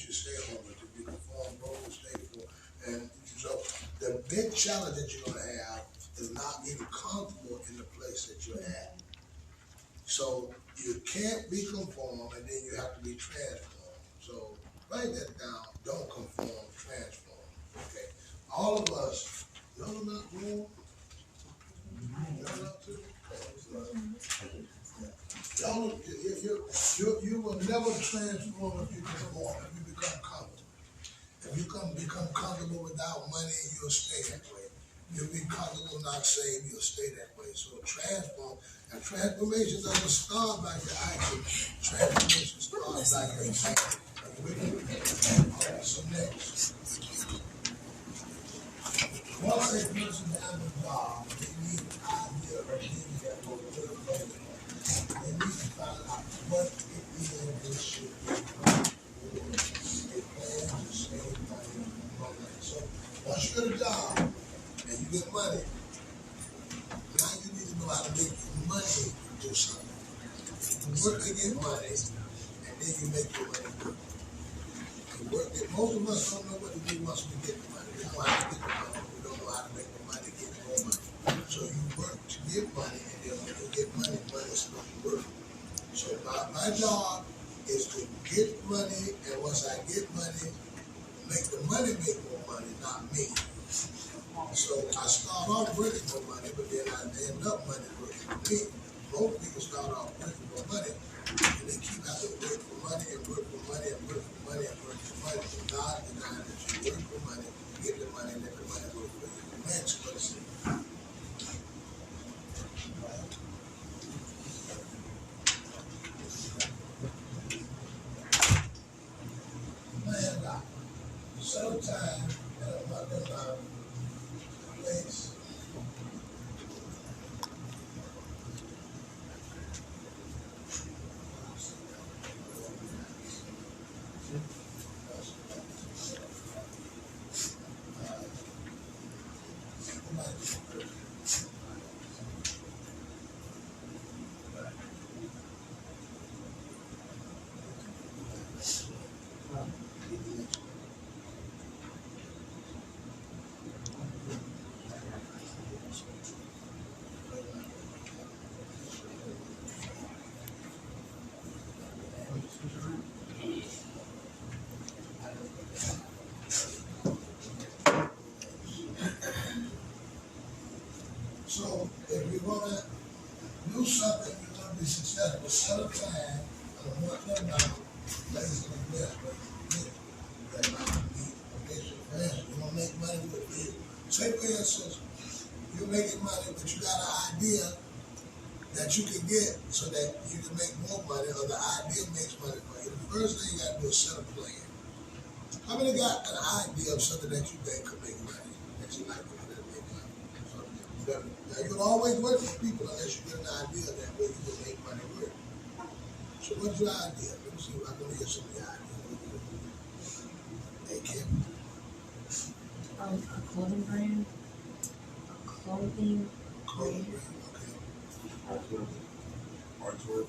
you stay homeless, if you conform, broke, stay poor. And so the big challenge that you're gonna have is not getting comfortable in the place that you're at. So you can't be conformed, and then you have to be transformed. So write that down. Don't conform, transform. Okay. All of us, y'all are not wrong. Y'all not too. Y'all, you will never transform if you conform, if you become comfortable. If you become comfortable without money, you'll stay that way. You'll be comfortable not saved, you'll stay that way. So transform, and transformation doesn't start by your action. Transformation starts by your action. Alright, so next. Once a person has a job, they need an idea of that motivation. They need to find out what it is they should do. They plan to save money from that. So once you get a job and you get money, now you need to know how to make money do something. You work to get money, and then you make your money work. You work. Most of us don't know what to do once we get the money. We know how to get the money. We don't know how to make the money get more money. So you work to get money, and then when you get money, money is supposed to work. So my job is to get money, and once I get money, make the money make more money, not me. So I start off working for money, but then I end up money working for me. Most people start off working for money, and they keep having to work for money and work for money and work for money and work for money. So God designed that you work for money, get the money, and let the money work for you. Next question. Man, sometime in another place. So if you're gonna do something, you're gonna be successful. Set a time and a month amount, place an investment. That might be you wanna make money with it. Say for instance, you're making money, but you got an idea that you can get so that you can make more money, or the idea makes money for you. The first thing you gotta do is set a plan. How many got an idea of something that you think could make money, that you like to make money? Now, you can always work with people unless you get an idea that way you can make money work. So what's your idea? Let me see if I can hear some of your ideas. Hey, Kim. A clothing brand. Clothing brand, okay. Artwork.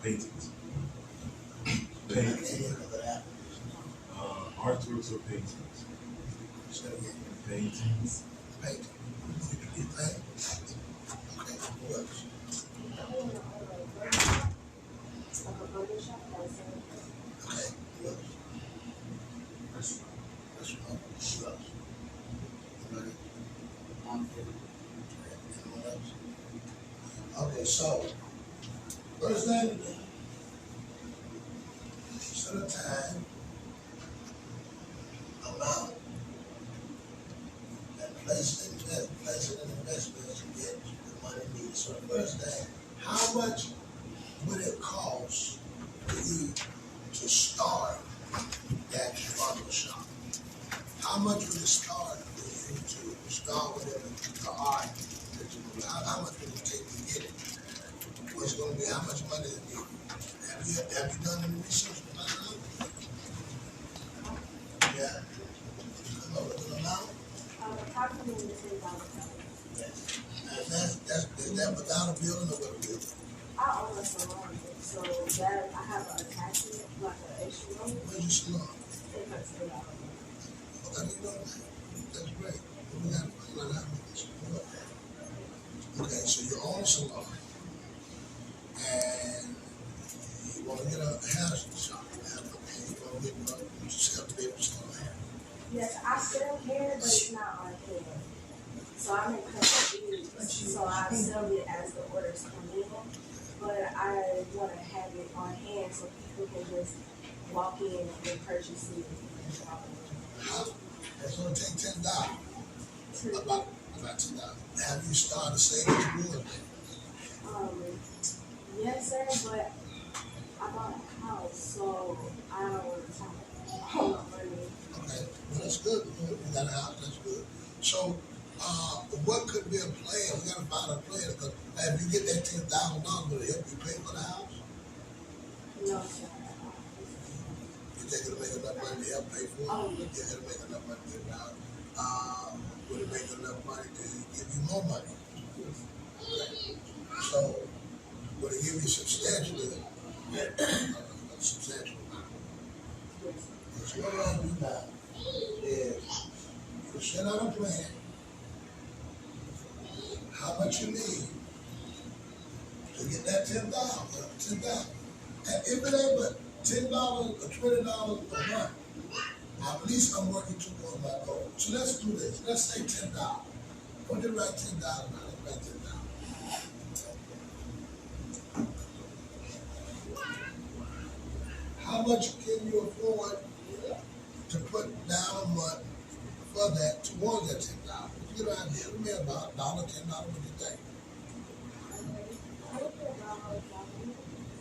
Paintings. Artworks or paintings? Paintings. Painting. You paint? Okay, what else? Okay, what else? Restaurant. What else? Anybody? Anyone else? Okay, so first thing to do, set a time, amount, and place it in investment to get the money needed. So the first thing, how much would it cost for you to start that barber shop? How much would it start for you to start whatever the art that you do? How much would it take to get it? What's going to be, how much money is needed? Have you done any research on that? Yeah. Come up with an amount? Approximately $10,000. Yes. Is that without a building or with a building? I own a salon, so that I have an attachment, like an Where's your salon? Okay, you know that. That's great. We got to find out how much. Okay, so you own a salon, and you want to get a hair shop. Okay, you want to get you just have to be able to sell hair. Yes, I sell hair, but it's not on hair. So I make custom wigs. So I sell it as the orders come in. But I want to have it on hand so people can just walk in and purchase it. That's going to take $10. About $10. Have you started saving towards it? Yes, sir, but I bought a house, so I don't want to talk all the money. Okay, well, that's good. You got a house, that's good. So, what could be a plan? We got to find a plan because if you get that $10,000, will it help you pay for the house? No, sir. You think it'll make enough money to help pay for it? Oh, yes. Yeah, it'll make enough money to get it out. Will it make enough money to give you more money? Okay. So, will it give you substantially a substantial amount? So what I'm going to do now is you set out a plan, how much you need to get that $10,000. And if it ain't but $10 or $20 a month, at least I'm working towards my goal. So let's do this. Let's say $10. Don't you write $10 now? Let's write $10. How much can you afford to put down a month for that towards that $10? You get an idea. Let me about $1, $10. What do you think?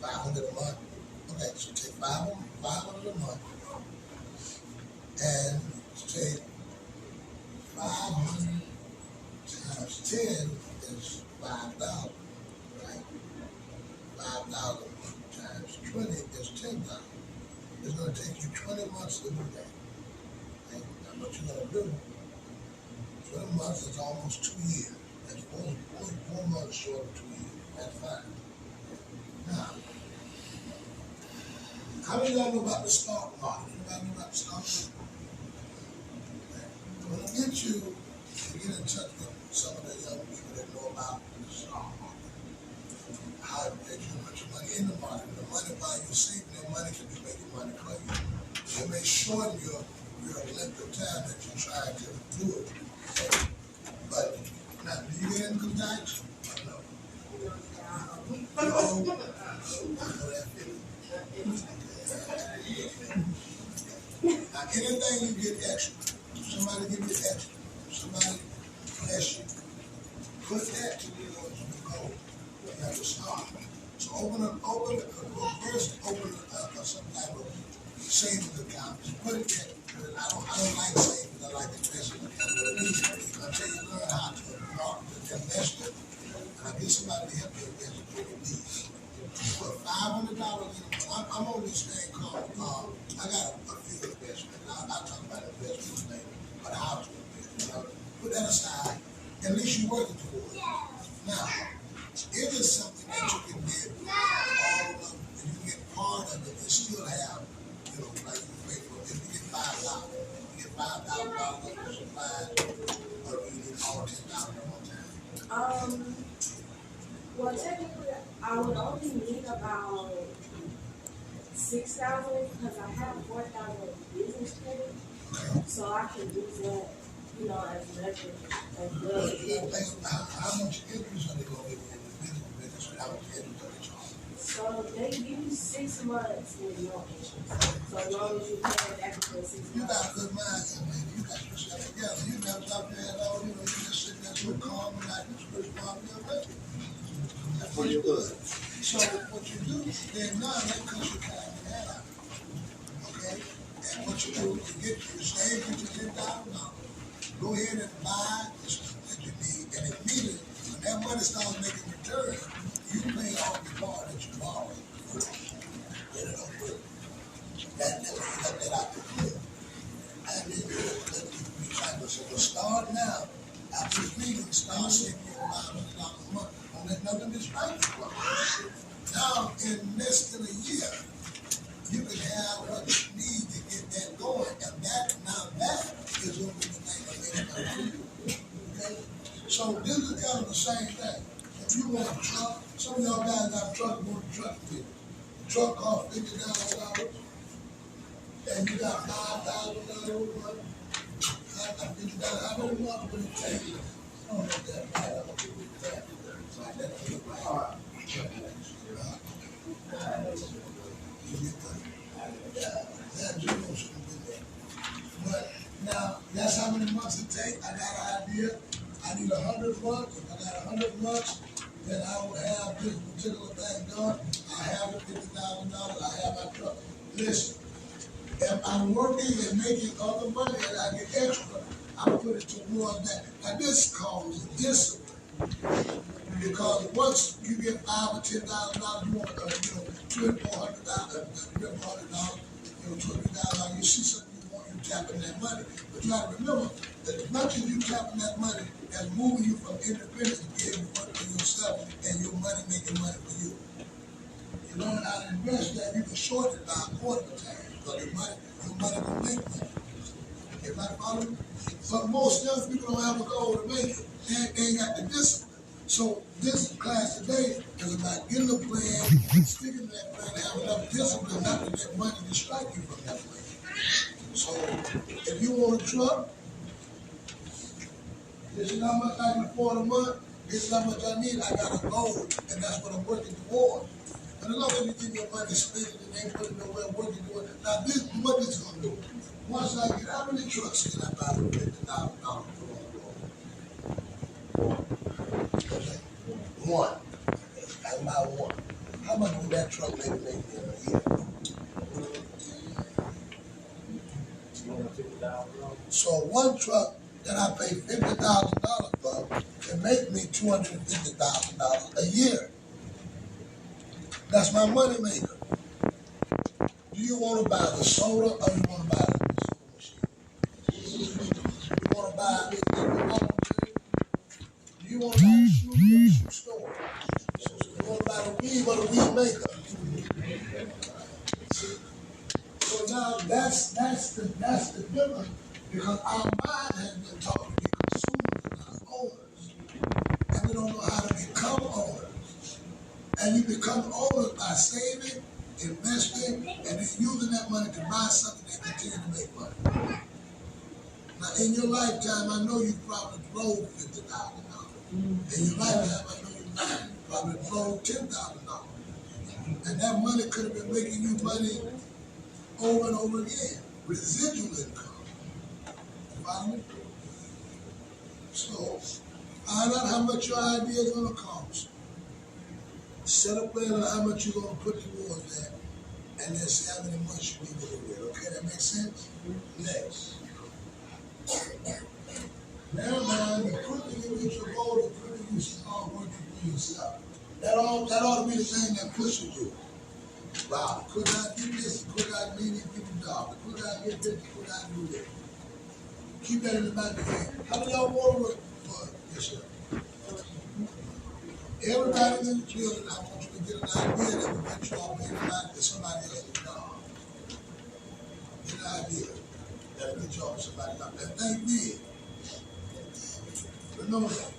$500 a month. Okay, so take $500 a month and take 500 times 10 is $5, right? $5 times 20 is $10. It's going to take you 20 months to do that. Right? Now, what you're going to do, 20 months is almost 2 years. That's 4 months short of 2 years. That's fine. Now, how many of y'all know about the stock market? Anybody know about the stock market? I'm going to get you to get in touch with some of the young people that know about the stock market. How it makes you put your money in the market. The money while you're saving your money can be making money for you. It may shorten your length of time that you try to do it. But now, do you get income tax? No. I know that feeling. Now, anything you get extra, somebody give you extra, somebody bless you, put that to your goal. You have to start. So first open some type of savings account. Put it in. I don't like savings. I like investment account. Until you learn how to invest it, and I get somebody to help you invest it for your needs. Put $500 in. I'm on this thing called. I got a few investments. I'll talk about investments later, but how to invest. Put that aside. At least you're working towards it. Now, it is something that you can get all of, and you get part of it and still have, like you pay for. If you get $5, you get $5,000 of supplies, or you need all $10 at one time. Well, technically, I would only need about 6,000 because I have 4,000 business credit, so I can use that, as leverage as well. How much interest are they going to give you in the business? How much interest are they charging? So they give you 6 months with no interest. So as long as you pay it back for 6 months. You got a good mind, man. You got yourself together. You got stop your head out. You just sitting there so calm and like this first part of your day. That's pretty good. So what you do, then now that cuts your time in half. Okay? And what you do, you save your $10,000. Go ahead and buy the stuff that you need, and immediately, when that money starts making return, you pay off the part that you borrowed. Get it over. That out the clear. And then you try to start now. After this meeting, start saving your $500 a month. Don't let nothing distract you. Now, in less than a year, you can have what you So this is kind of the same thing. If you want a truck, some of y'all guys got a truck, want a truck with. The truck costs $50,000, and you got $5,000 worth. I $50,000. How many months would it take you? I don't know if that's right. I don't think it's that. So I never feel right. All right. That Junior shouldn't be there. But now, that's how many months it takes. I got an idea. I need 100 months. If I got 100 months, then I will have this particular thing done. I have the $50,000. I have my truck. Listen, if I'm working and making other money and I get extra, I put it towards that. Now this calls discipline. Because once you get $5,000 or $10,000, you want $200,000, $400,000, $200,000. You see something you want, you tapping that money. But you got to remember that as much as you tapping that money, that's moving you from independence to being able to work for yourself and your money making money for you. You learn how to invest that, you can short it by a quarter of the time because your money can make money. Everybody follow me? But most young people don't have a goal to make it. They ain't got the discipline. So this class today is about getting a plan, sticking to that plan, and having enough discipline not to let money distract you from that plan. So if you want a truck, this is how much I can afford a month, this is how much I need, I got a goal, and that's what I'm working toward. And as long as you think your money is spent and they ain't putting nowhere working toward, now this what this gonna do. Once I get, how many trucks can I buy for $50,000 okay. One. I buy one. How much would that truck make me in a year? So one truck that I pay $50,000 for can make me $250,000 a year. That's my money maker. Do you want to buy the soda or you want to buy the soda machine? You want to buy do you want to buy a shoe or a shoe store? You want to buy the weed or the weed maker? So now that's the difference because our mind has been taught to be consumers and not owners. And we don't know how to become owners. And you become owners by saving, investing, and then using that money to buy something that continue to make money. Now in your lifetime, I know you probably drove $50,000. In your lifetime, I know you probably drove $10,000. And that money could have been making you money over and over again. Residual income. Follow me? So, find out how much your idea is going to cost. Set a plan on how much you're going to put towards that. And then see how many months you need to do it. Okay, that makes sense? Next. Now, the quicker you reach your goal, the quicker you start working for yourself. That ought to be the thing that pushes you. Wow, could I do this? Could I need these $50? Could I get this? Could I do this? Keep that in the back of your head. How many y'all want to work for yourself? Everybody in the building, I want you to get an idea that will get you off paying back to somebody else's job. Get an idea that will get you off to somebody else. And think big. Remember that.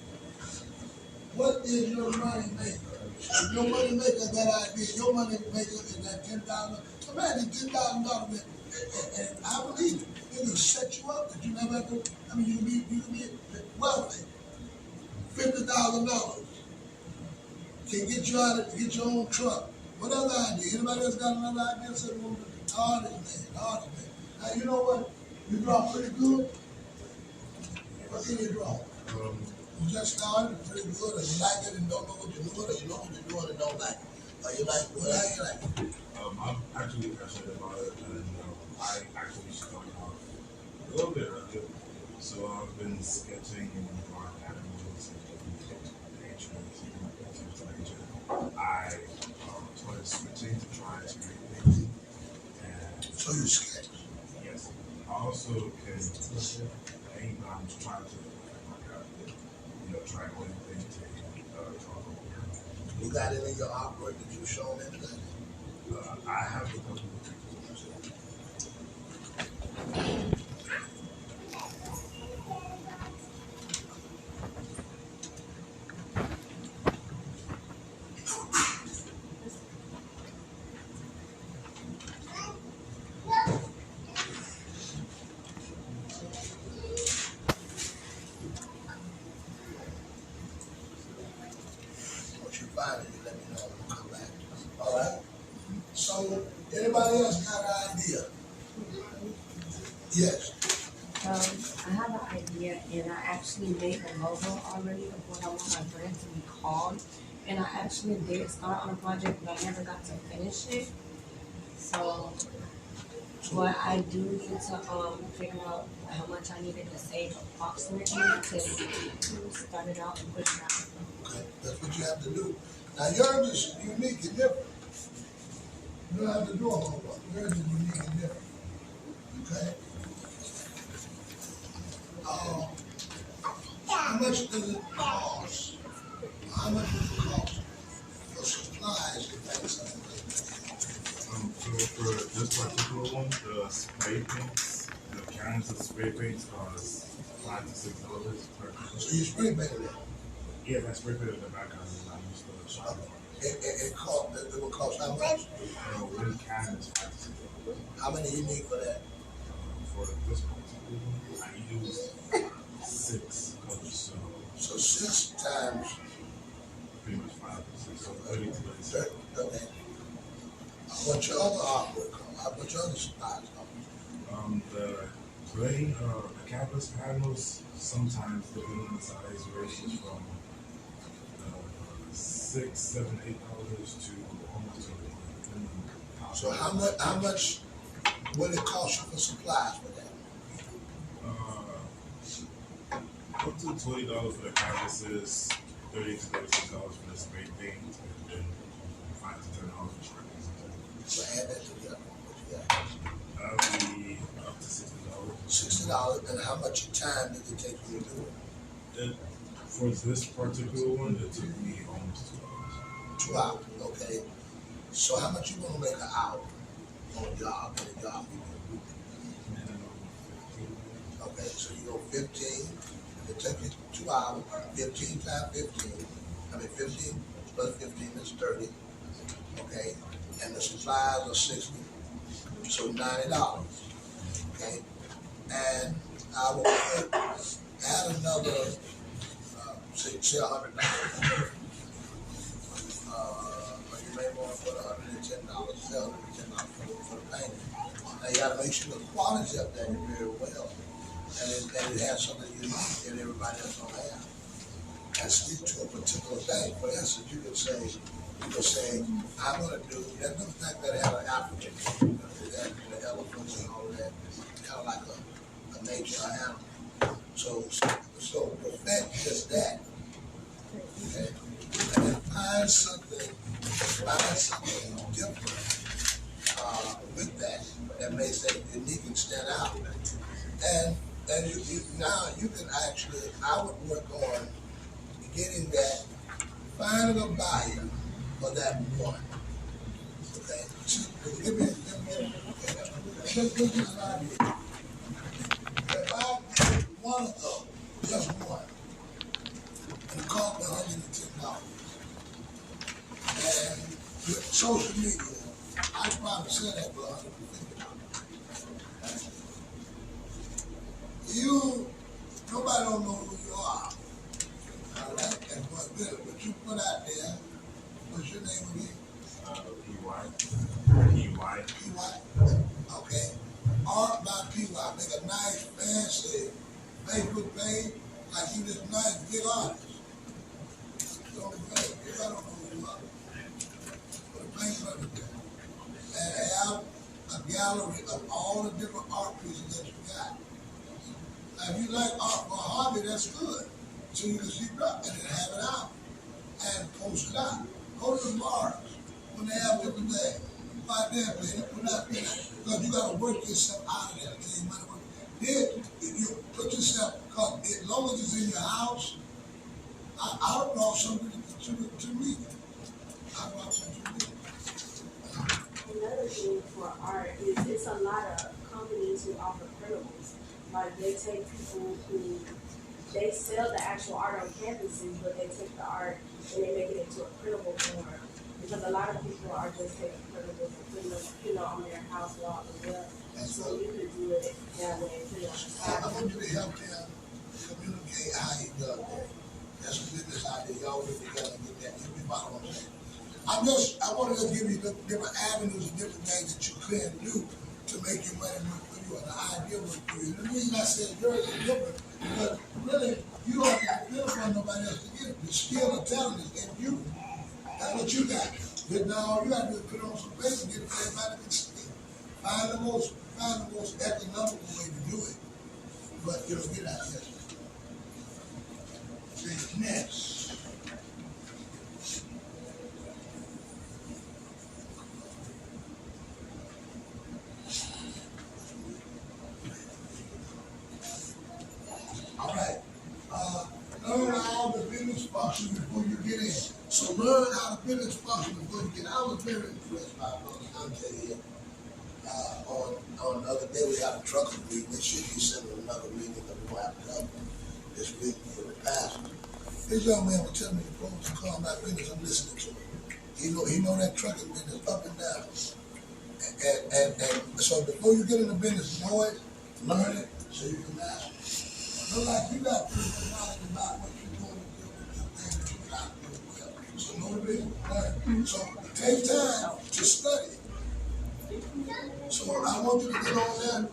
What is your money maker? If your money maker is that idea, your money maker is that $10,000. Imagine $10,000, and I believe it. It will set you up that you never have to. I mean, you can be wealthy. $50,000 can get you out of get your own truck. What other idea? Anybody else got another idea? Say, artist man. Now you know what? You draw pretty good. What can you draw? You just started pretty good, or you like it and don't know what you're doing, or you know what you're doing and don't like it. Or you like, what how you like it? I'm actually passionate about it, and I actually started off a little bit earlier. So I've been sketching and drawing animals and nature and things of nature. I started switching to trying to create painting. And So you sketch. yes, I also can paint, but I'm just trying to try one thing to talk over. You got it in your artwork that you've shown anything? I have a couple of pictures. Yes. I have an idea, and I actually made the logo already of what I want my brand to be called. And I actually did start on a project, but I never got to finish it. So, but I do need to figure out how much I needed to save approximately to start it out and push it out. Okay, that's what you have to do. Now yours is unique and different. You don't have to do a whole lot. Yours is unique and different. Okay? How much does it cost? How much does it cost for supplies to make something like So for this particular one, the spray paints, the cans of spray paints cost $5 to $6 per that? can. So you spray painted it. Yeah, that spray paint in the background is not used for the shop. It will cost how much? One can is $5 to $6. How many you need for that? For this particular one, I use 6 colors, So 6 times pretty much 5 to 6, so 30 to 36. 30. Okay. How much your other artwork cost? How much your other supplies cost? The play, the canvas panels, sometimes depending on the size, ranges from $6, $7, $8 to almost $20, depending on how. So how much will it cost you for supplies for that? Up to $20 for the canvases, $30 to $36 for the spray paint, and then $5 to $10 for spray paint. So add that together. What you got? That'll be up to $60. $60. And how much time did it take you to do it? For this particular one, it took me almost 2 hours. 2 hours. Okay. So how much you gonna make an hour on a job? On a job you do? Minimum 15. Okay. So you go 15. It took you 2 hours. 15 times 15. 15 plus 15 is 30. Okay. And the supplies are 60. So $90. Okay. And I will add another, say $100. You may want to put $110, say $110 for the painting. Now you got to make sure the quality of that is very well, and it has something unique that everybody else don't have. And stick to a particular thing. For instance, you could say, I'm going to do. There's no fact that it had an African, the elephants and all of that. It's kind of like a nature animal. So perfect just that. Okay. And then find something different with that makes that unique and stand out. And now you can actually, I would work on getting that, finding a buyer for that one. Okay. Give me this idea. If I get one of those, just one, and it cost me $110. And with social media, I probably sell that for $150. Nobody don't know who you are. All right, that's what good. What you put out there, what's your name again? PY. PY. Okay. Art by PY. Make a nice, fancy Facebook page, like you this nice, big artist. Don't pay. You don't know who you are. Put a Facebook up there. And have a gallery of all the different art pieces that you got. Now, if you like art for a hobby, that's good. So you can see it up and then have it out and post it out. Go to the bars when they have different things. Right there, man. Put out there. Because you got to work yourself out of there. Okay? You might work. Then you put yourself, because as long as it's in your house, I brought something to me. I brought something to me. Another thing for art is it's a lot of companies who offer printables. Like they take people who they sell the actual art on campuses, but they take the art and they make it into a printable form. Because a lot of people are just taking printables and putting them, on their house wall as well. So you could do it that way and put it on the side. I want you to help them communicate how you do it. That's a business idea. Y'all work together and get that. You be following what I'm saying. I wanted to give you the different avenues and different things that you can do to make your money work for you, or the idea work for you. The reason I said yours is different, because really, you don't have to depend upon nobody else to get it. The skill and talent is in you. That's what you got. But now all you got to do is put on some paper and get it for everybody to see. Find the most economical way to do it. But you know, get out here. Say next. All right. Learn how the business functions before you get in. So learn how the business functions before you get in. I was very impressed by I'll tell you. On the other day we had a trucker meeting. They should be sending another meeting that we will have to have this week for the past. This young man was telling me the pros and cons about business. I'm listening to him. He know that trucking business up and down. And so before you get in the business, know it, learn it, so you can master it. Look like you got pretty good knowledge about what you're going to do with the thing that you got to do well. So know the business, learn. So take time to study. So I want you to get on there.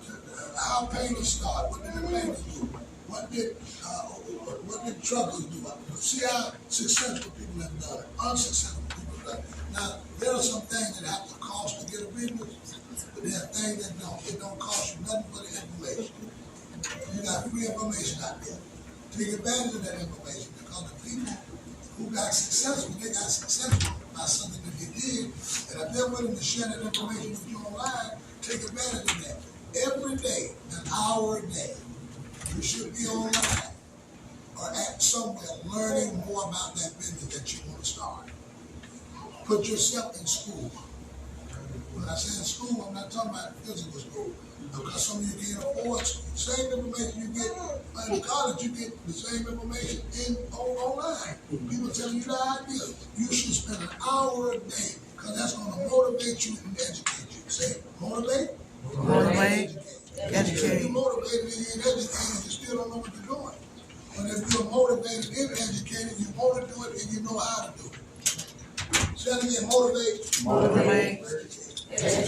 How painters start? What did the painters do? What did truckers do? See how successful people have done it. Unsuccessful people have done it. Now there are some things that have to cost to get a business, but there are things that don't. It don't cost you nothing but the information. You got free information out there. Take advantage of that information, because the people who got successful, they got successful by something that they did, and if they're willing to share that information with you online, take advantage of that. Every day, an hour a day, you should be online or at somewhere learning more about that business that you want to start. Put yourself in school. When I say in school, I'm not talking about physical school, because some of you can't afford same information you get in college. You get the same information online. People telling you the idea. You should spend an hour a day, because that's going to motivate you and educate you. Say, motivate. Motivate. If you're motivated and you ain't educated, you still don't know what you're doing. But if you're motivated and educated, you want to do it and you know how to do it. Say it again, motivate. Motivate.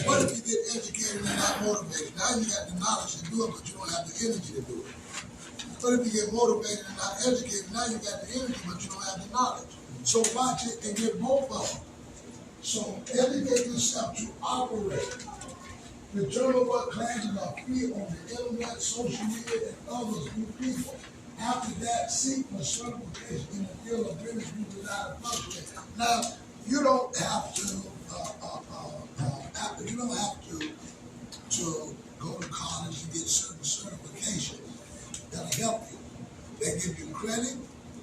What if you get educated and not motivated? Now you got the knowledge to do it, but you don't have the energy to do it. What if you get motivated and not educated? Now you got the energy, but you don't have the knowledge. So watch it and get both of them. So educate yourself to operate. Determine what classes are free on the internet, social media, and others new people. After that, seek for certification in the field of business you desire to function. Now, you don't have to go to college and get certain certifications that'll help you. They give you credit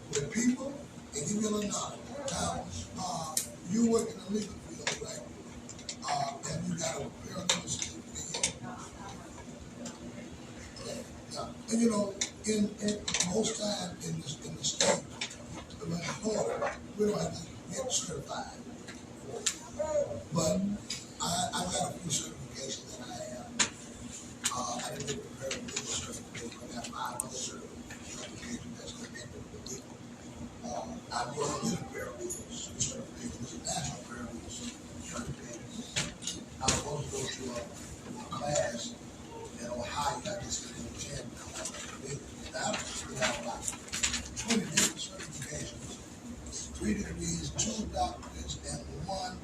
with people and give you a knowledge. Now, you work in the legal field, right? And you got a paralegal certificate. And you know, in most times in the state, in Florida, we don't have to get certified. But I've got a few certifications that I have. I didn't get the paralegal certification. I got 5 other certifications that's connected with legal. I'm going to get a paralegal certification. It's a national paralegal certification. I was supposed to go to a class in Ohio. I just didn't get a chance. We have about 20 different certifications, 3 degrees, 2 doctorates, and 1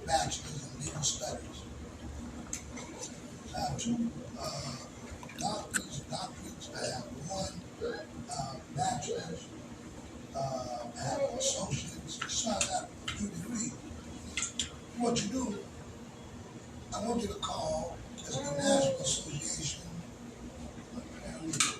bachelor's in legal studies. I have 2 doctorates, I have 1 bachelor's, I have an associate's, so I got 2 degrees. What you do, I want you to call the National Association of Paralegals.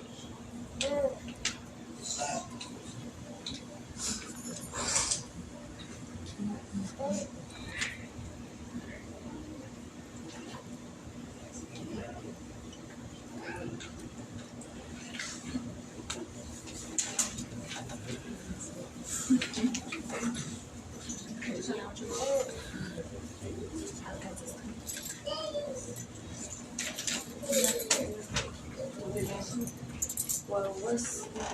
Well, what's I'm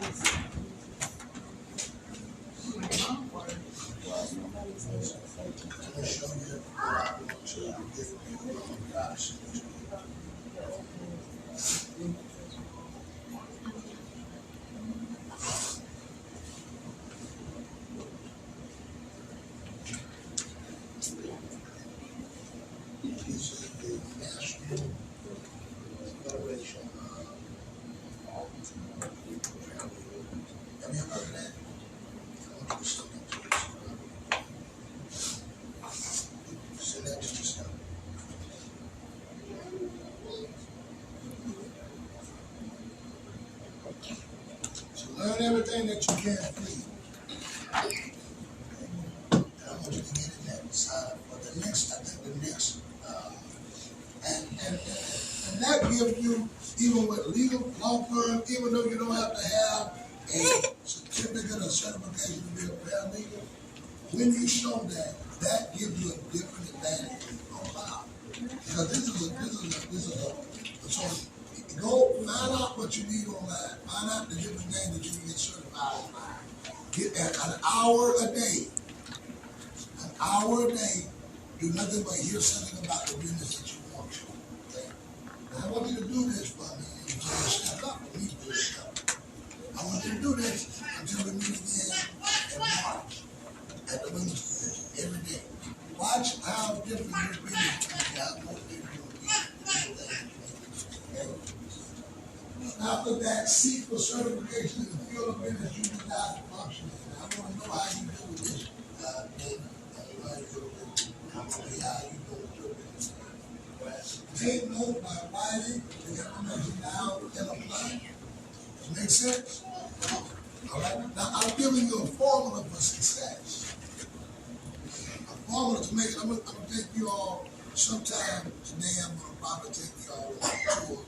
going to show you what I want to get. Learn everything that you can free. And I want you to get in that side for the next, I think the next, and that gives you, even with legal law firm, even though you don't have to have a certificate or certification to be a paralegal, when you show that, that gives you a different advantage. Oh wow. Because this is a so go find out what you need online. Find out the different things that you can get certified online. Get an hour a day. An hour a day. Do nothing but hear something about the business that you want to. Okay? Now, I want you to do this for me until you step up for me to do this stuff. I want you to do this until we meet again in March at the Women's Convention every day. Watch how different your business can be, how more different it will be. Okay? After that, seek for certification in the field of business you desire to function in. I want to know how you do with this, Dana. I want to know how you do with this. I want to see how you do with your business. Take note by writing the information down in a plan. Make sense? All right. Now I'm giving you a formula for success. A formula to make it. I'm gonna take you all sometime today. I'm gonna probably take you all on a tour.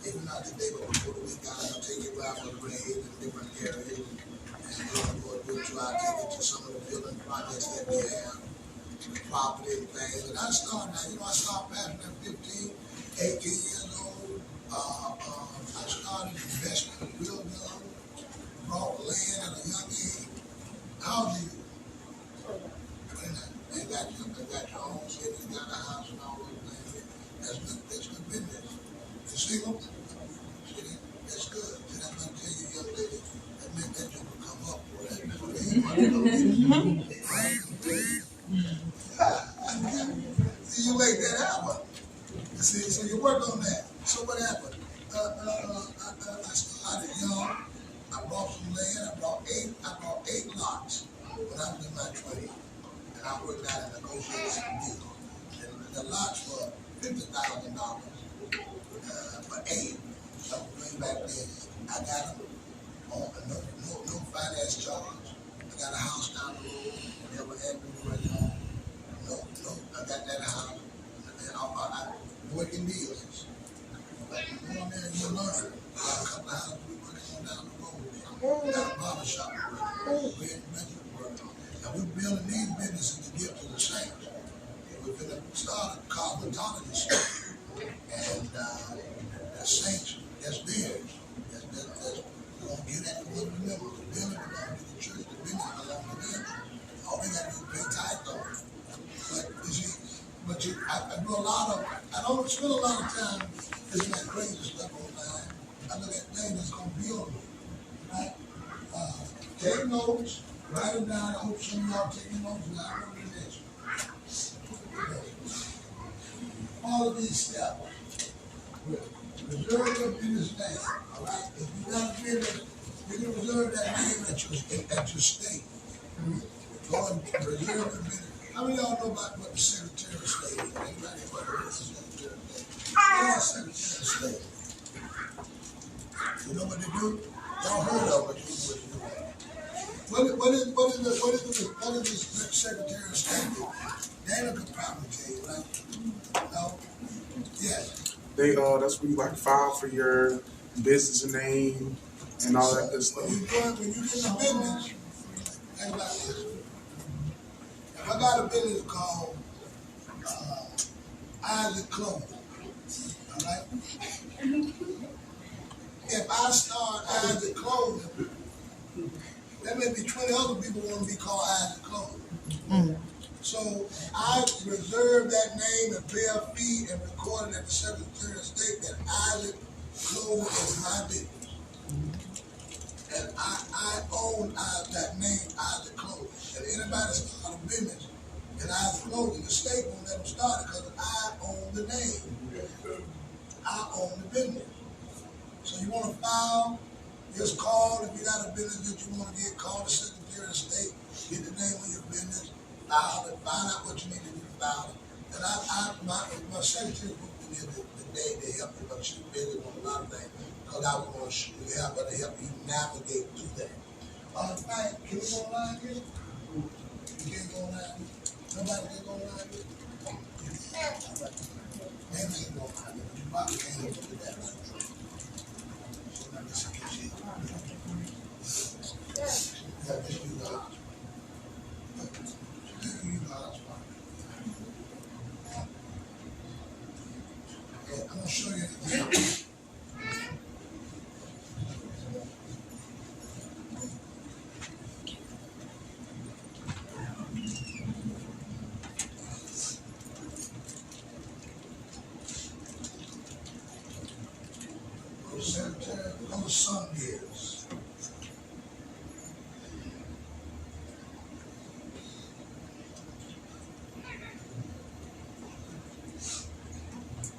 If not today, but before the week, I'll take you around the grade in different areas. And we'll do it. I'll take you to some of the building projects that we have, the property and things. And I started now. I started back when I was 15, 18 years old. I started investing real young, bought land at a young age. How old are you? 29. They got your own city, you got a house and all those things. That's good business. You single? See, that's good. See, I'm going to tell you, young lady, that meant that you would come up for that. See, you make that happen. See, so you work on that. So what happened? I started young. I bought some land. I bought eight lots when I was in my 20s. And I worked out and negotiated some deals. And the lots were $50,000 for 8. That was way back then. I got them on no finance charge. I got a house down the road. Never had me right home. No. I got that house. And I working deals. But you go in there and you learn. I got a couple of houses we working on down the road. We got a barber shop we working on. We had nothing to work on. And we're building these businesses to give to the saints. And we're going to start a cosmetology store. And the saints, that's theirs. That's we're going to get that to remember. The building belongs to the church. The business belongs to them. All they got to do is pay tithe on it. But you see, I do a lot of, I don't spend a lot of time looking at crazy stuff online. I look at things that's going to build me, right? Take notes, write them down. I hope some of y'all taking notes and I remember this. Follow these steps. Reserve your business name, all right? If you got a business, you can reserve that name at your state. Go and reserve your business. How many of y'all know about what the Secretary of State is? Anybody know what the Secretary of State is? What is Secretary of State? You know what they do? Y'all heard of it, but you know what they do. What is this Secretary of State do? Dana could probably tell you, right? No? Yes. That's where you like file for your business name and all that good stuff. When you get in the business, think about this. If I got a business called Isaac Clothing, all right? If I start Isaac Clothing, there may be 20 other people want to be called Isaac Clothing. So I reserve that name and pay a fee and record it at the Secretary of State that Isaac Clothing is my business. And I own that name, Isaac Clothing. And anybody start a business in Isaac Clothing, the state won't let them start it because I own the name. I own the business. So you want to file, just call. If you got a business that you want to get, call the Secretary of State, get the name of your business, file it, find out what you need to do to file it. And my secretary will do here today to help you, but she's busy with a lot of things. Because I was going to help her to help you navigate through that. Right, can we go online here? You can't go online? Nobody can go online here? Maybe you can go online here, but you probably can't look at that. Right? So let me see if she. Yeah, just use the hotspot. Just use the hotspot. Yeah, I'm going to show you the cemetery, on the sun is.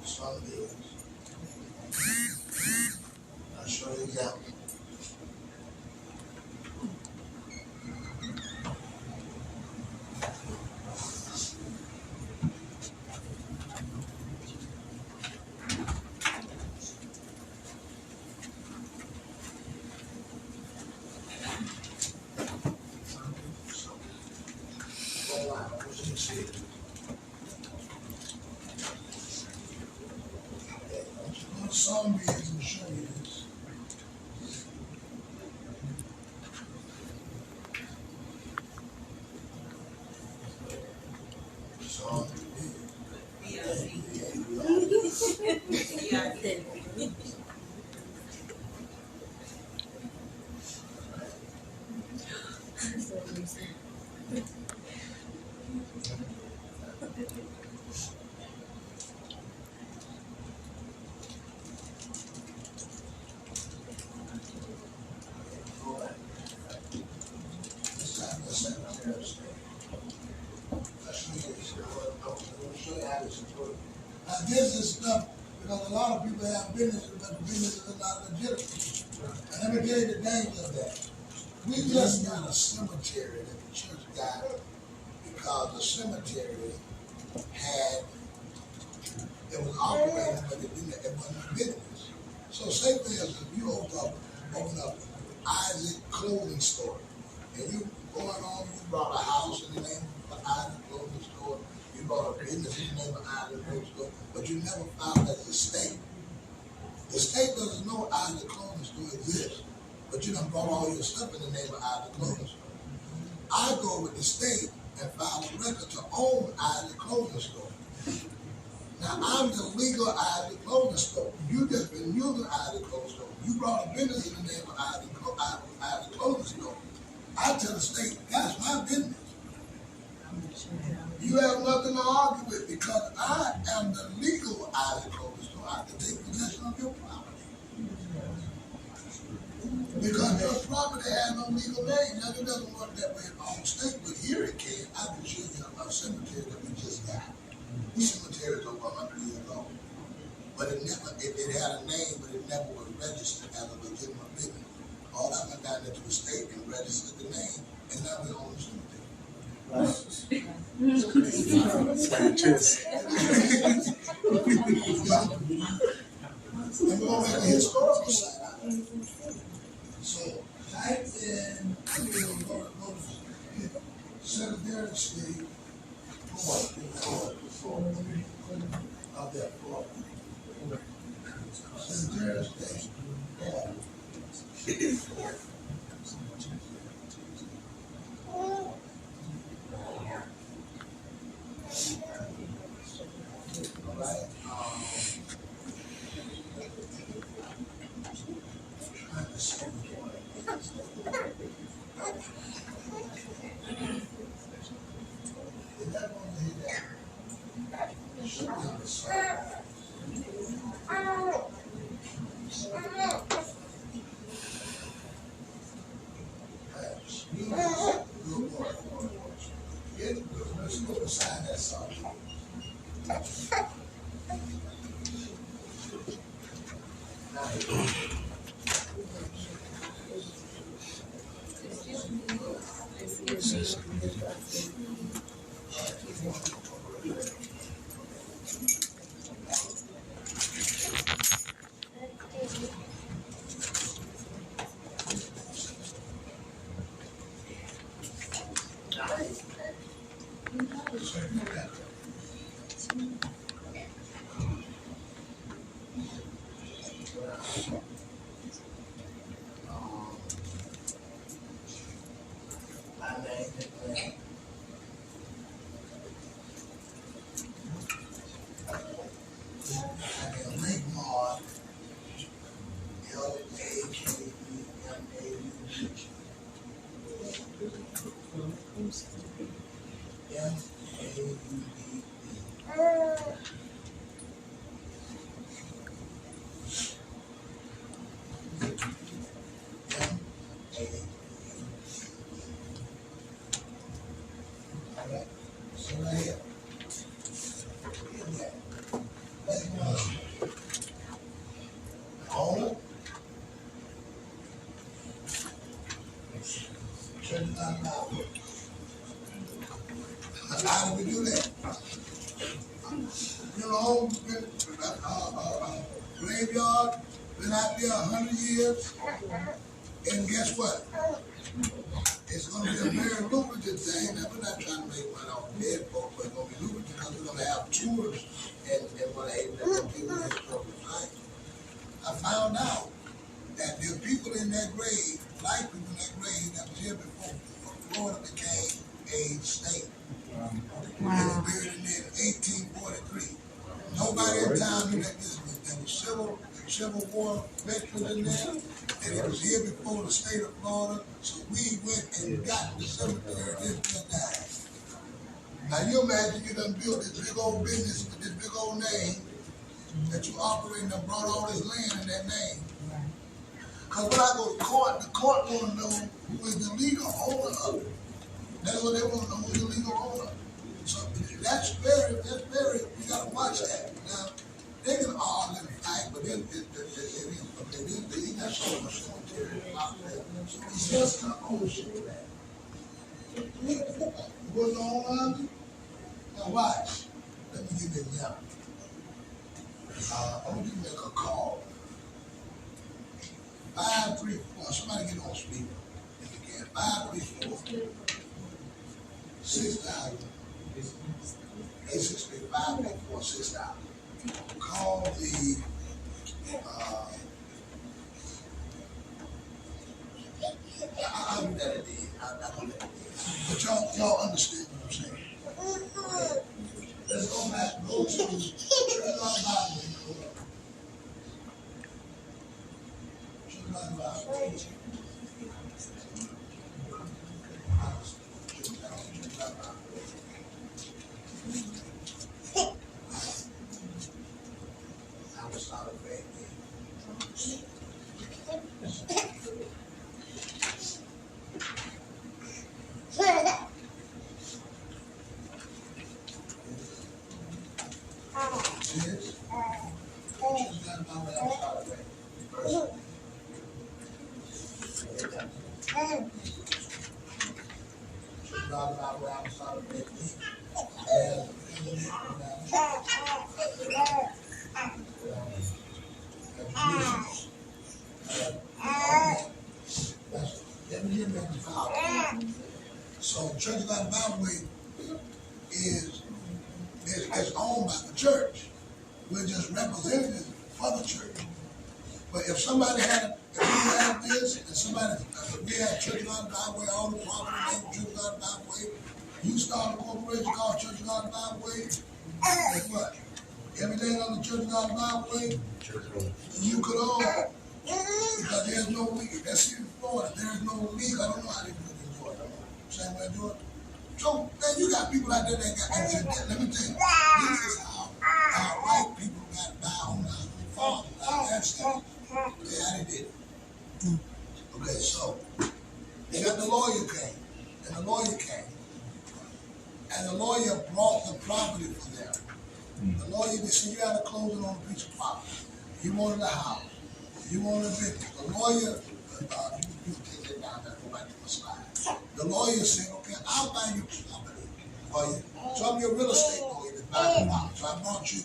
Sun is. I'll show you that. Some beers will show you this. Some this is stuff because a lot of people have businesses, but the businesses are not legitimate. And let me tell you the danger of that. We just got a cemetery that the church got because the cemetery had, it was operating, but it wasn't a business. So say for instance, if you open up Isaac clothing store, and you going on, you brought a house in the name of Isaac clothing store, you brought a business in the name of Isaac clothing store, but you never filed as a state. The state doesn't know Isaac clothing store exists, but you done brought all your stuff in the name of Isaac clothing store. I go with the state and file a record to own Isaac clothing store. Now I'm the legal Isaac clothing store. You just been using Isaac clothing store. You brought a business in the name of Isaac clothing store. I tell the state, that's my business. You have nothing to argue with because I am the legal Isaac clothing store. I can take possession of your property. Because your property has no legal name. Now it doesn't work that way in all states, but here it can. I can show you a cemetery that we just got. This cemetery is over 100 years old. But it had a name, but it never was registered as a legitimate business. All I went down there to the state and registered the name, and now we own the cemetery. And we're going to make a historical site out of it. So, type in, go to Secretary of State, out there, Secretary of State, Um, my name is Lane. I am Lake Mark, Lakemau. Alright, so right here. Lake Mark. Owner. Church of God Bible. How did we do that? You know, graveyard, been out there 100 years, and guess what? It's going to be a very lucrative thing. Now, we're not trying to make money off dead folks, but it's going to be lucrative because we're going to have tours and what I hate that people in this program, right? I found out that there are people in that grave, black people in that grave that was here before Florida became a state. Wow. They were buried in there in 1843. Nobody in town knew that this was. There was Civil War veterans in there, and it was here before the state of Florida. So we went and got the cemetery and died. Now you imagine you done built this big old business with this big old name that you operate and brought all this land in that name. Because when I go to court, the court want to know who is the legal owner of it. That's what they want to know, who is the legal owner. So that's very, you got to watch that. Now, they can all let it fight, but then they got so much cemetery out there. So it's just an ownership of that. What's on around you? Now watch. Let me give you an example. I want you to make a call. 534. Somebody get on speaker. If you can. 534. 6,000. 863 6,000. Call the I'll do that at the end. I'll do that at the end. But y'all understand what I'm saying. Okay. Let's go back, go to Church of Bible. So Church of God Bible is owned by the church. We're just representatives for the church. But if somebody if we had this, if we had Church of God Bible, all the property name Church of God Bible, you start a corporation called Church of God Bible, guess what? Everything on the Church of God Bible, you could own. Because there's no legal. That's in Florida. There's no legal. I don't know how they do it in Georgia. Same way I do it. So, man, you got people out there that got, let me tell you, this is how white people got to buy on the farm. That's how they did it. Okay, so, they got the lawyer came, and the lawyer came, and the lawyer brought the property for them. The lawyer, they said, you had a closing on a piece of property. You wanted a house. You wanted a business. The lawyer, you take that down there, go back to the slide. The lawyer said, okay, I'll buy you property for you. So I'm your real estate lawyer to buy the property. So I bought you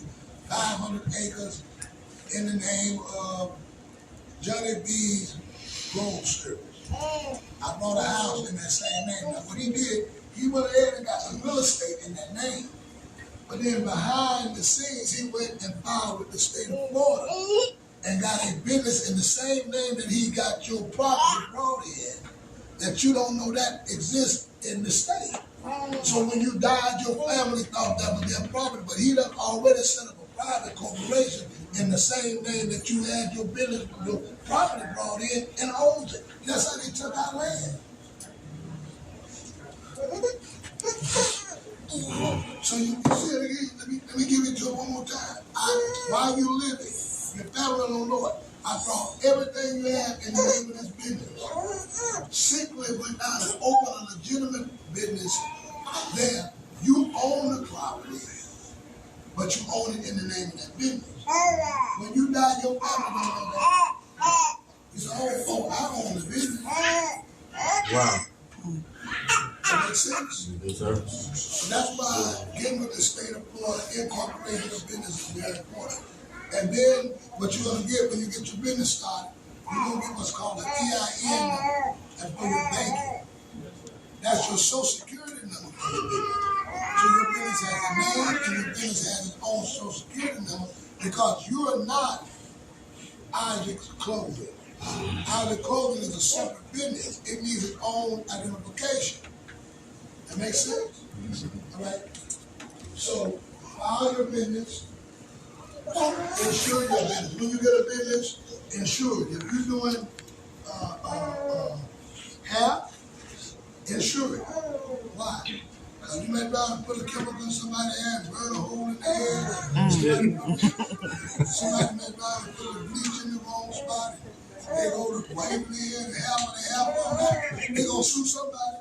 500 acres in the name of Johnny B's Gold Service. I bought a house in that same name. Now what he did, he went ahead and got some real estate in that name. But then behind the scenes, he went and filed with the state of Florida and got a business in the same name that he got your property brought in, that you don't know that exists in the state. So when you died, your family thought that was their property, but he done already set up a private corporation in the same name that you had your business, your property brought in, and owns it. That's how they took our land. So you see it again. Let me give it to you one more time. While you living, your family don't know it. I brought everything you have in the name of this business. Secretly went down and opened a legitimate business there. You own the property, but you own it in the name of that business. When you die, your family don't know that. You say, oh, I own the business. Wow. That makes sense? Yes, sir. So that's why getting with the state of Florida, incorporating your business is very important. And then what you're going to get when you get your business started, you're going to get what's called an EIN number. That's for your banking. That's your social security number for your business. So your business has a name and your business has its own social security number because you are not Isaac's Clothing. Isaac Clothing is a separate business. It needs its own identification. That makes sense? All right? So, file your business, insure your business. When you get a business, insure it. If you're doing hair, insure it. Why? Because you may try to put a chemical in somebody's hair and burn a hole in the hair. Somebody may try to put a bleach in the wrong spot. They go to Waverly and have they gonna sue somebody.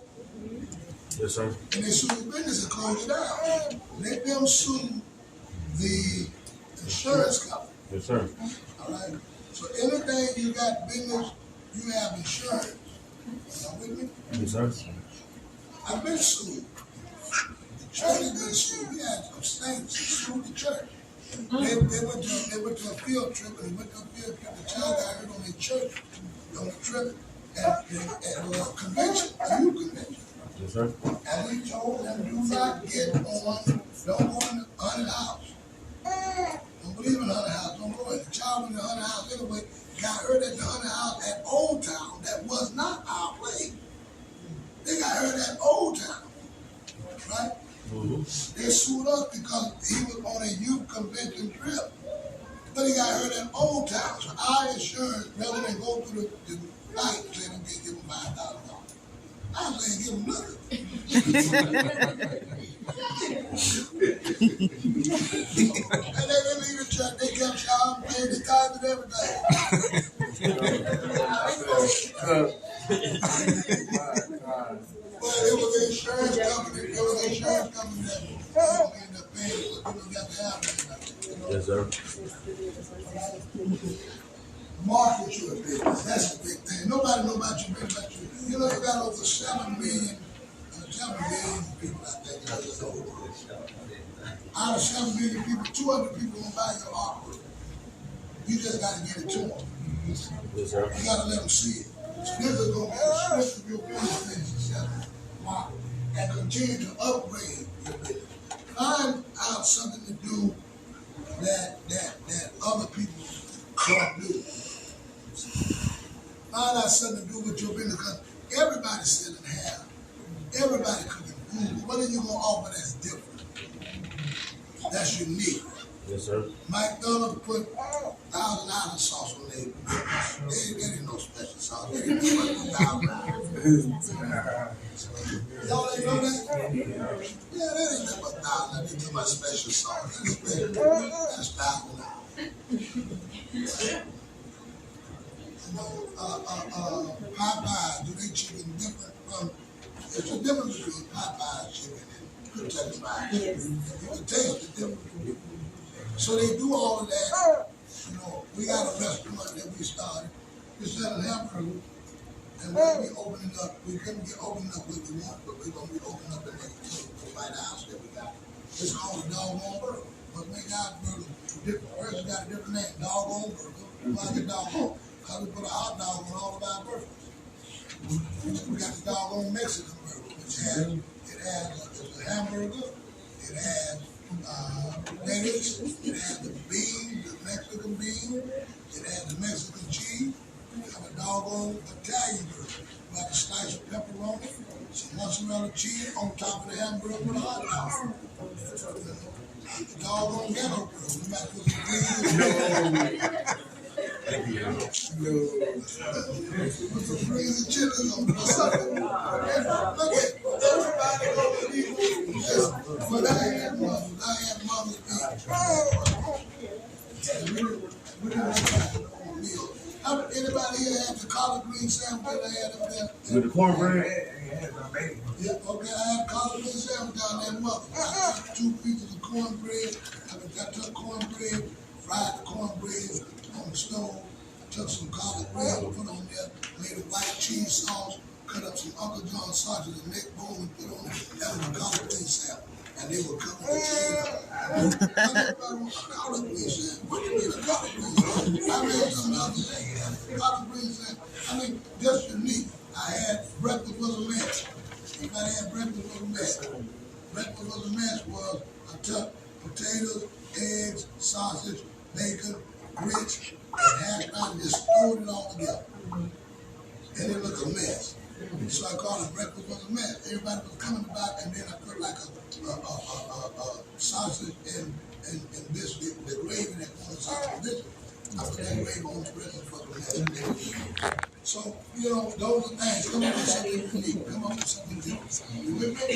Yes, sir. And they sue the business and close it down. Let them sue the insurance company. Yes, sir. All right. So anything you got business, you have insurance. Y'all with me? Yes, sir. I've been sued. The church has been sued. We had some states sue the church. They went to a field trip, and they went to a field trip. The child got hurt on their church on the trip at a convention, a youth convention. Yes, sir. And we told them, do not get on, don't go in the haunted house. Don't believe in the haunted house, don't go in. The child went in the haunted house anyway, got hurt at the haunted house at Old Town. That was not our place. They got hurt at Old Town, right? Mm-hmm. They sued us because he was on a youth convention trip. But he got hurt at Old Town. So our insurance, rather than go through the fight, said, okay, give him $5,000. I was saying, give him nothing. And they didn't leave the church. They kept shouting, paying the tithes and everything. But it was an insurance company. It was an insurance company that ended up paying. So people got to have it. Yes, sir. Market your business. That's the big thing. Nobody know about your business but you. You know, you got over 7 million people out there. Out of 7 million people, 200 people gonna buy your artwork. You just gotta get it to them. Yes, sir. You gotta let them see it. So this is gonna be the strength of your business. And continue to upgrade your business. Find out something to do that other people don't do. Find out something to do with your business because everybody's selling hair. Everybody cooking food. What are you gonna offer that's different? That's unique. Yes, sir. McDonald's put $1,000 sauce on their burgers. They ain't no special sauce. They ain't no $1,000. Y'all ain't know that? Yeah, that ain't nothing but $1,000. They took my special sauce. That's special. That's $1,000. Popeyes, do they chicken different from? There's a difference between Popeyes chicken and Kentucky Fried Chicken. You can taste the difference. So they do all of that. You know, we got a restaurant that we started. We selling hamburgers, and we're gonna be opening up. We couldn't get opening up what we want, but we're gonna be opening up the next White House that we got. It's called a doggone burger. But make our burger different. First, got a different name, doggone burger. Why the doggone? Because we put a hot dog on all of our burgers. We got the doggone Mexican burger, which has it's a hamburger, it has lettuce, it had the beans, the Mexican beans, it had the Mexican cheese, it had a doggone Italian burger, like a slice of pepperoni, some mozzarella cheese on top of the hamburger with a hot dog. The doggone ghetto burger, no matter what the green is. Thank you. Put some freezing chili on it or something. Look at everybody over here. But I had mother's meal. Anybody here had the collard green sandwich that I had up there? With the cornbread? Yeah, okay, I had collard green sandwich down there, mother. I took 2 pieces of cornbread. I took cornbread, fried the cornbread on the stove. I took some collard bread, put on there, made a white cheese sauce, cut up some Uncle John sausage and neck bone and put on it. That was a collard green sandwich. And they were coming to cheese. Everybody wants a collard green sandwich. What do you mean a collard green sandwich? I made some other thing. Collard green sandwich. I mean, just unique. I had breakfast with a mess. Everybody had breakfast with a mess. Breakfast with a mess was I took potatoes, eggs, sausage, bacon, grits, and hash browns and just threw it all together. And it looked a mess. So I called it breakfast with a mess. Everybody was coming back, and then I put like a sausage and biscuit, the gravy that was sausage and biscuit. I put that gravy on the breakfast with a mess. So, you know, those are things. Come up with something unique. Come up with something different. You with me?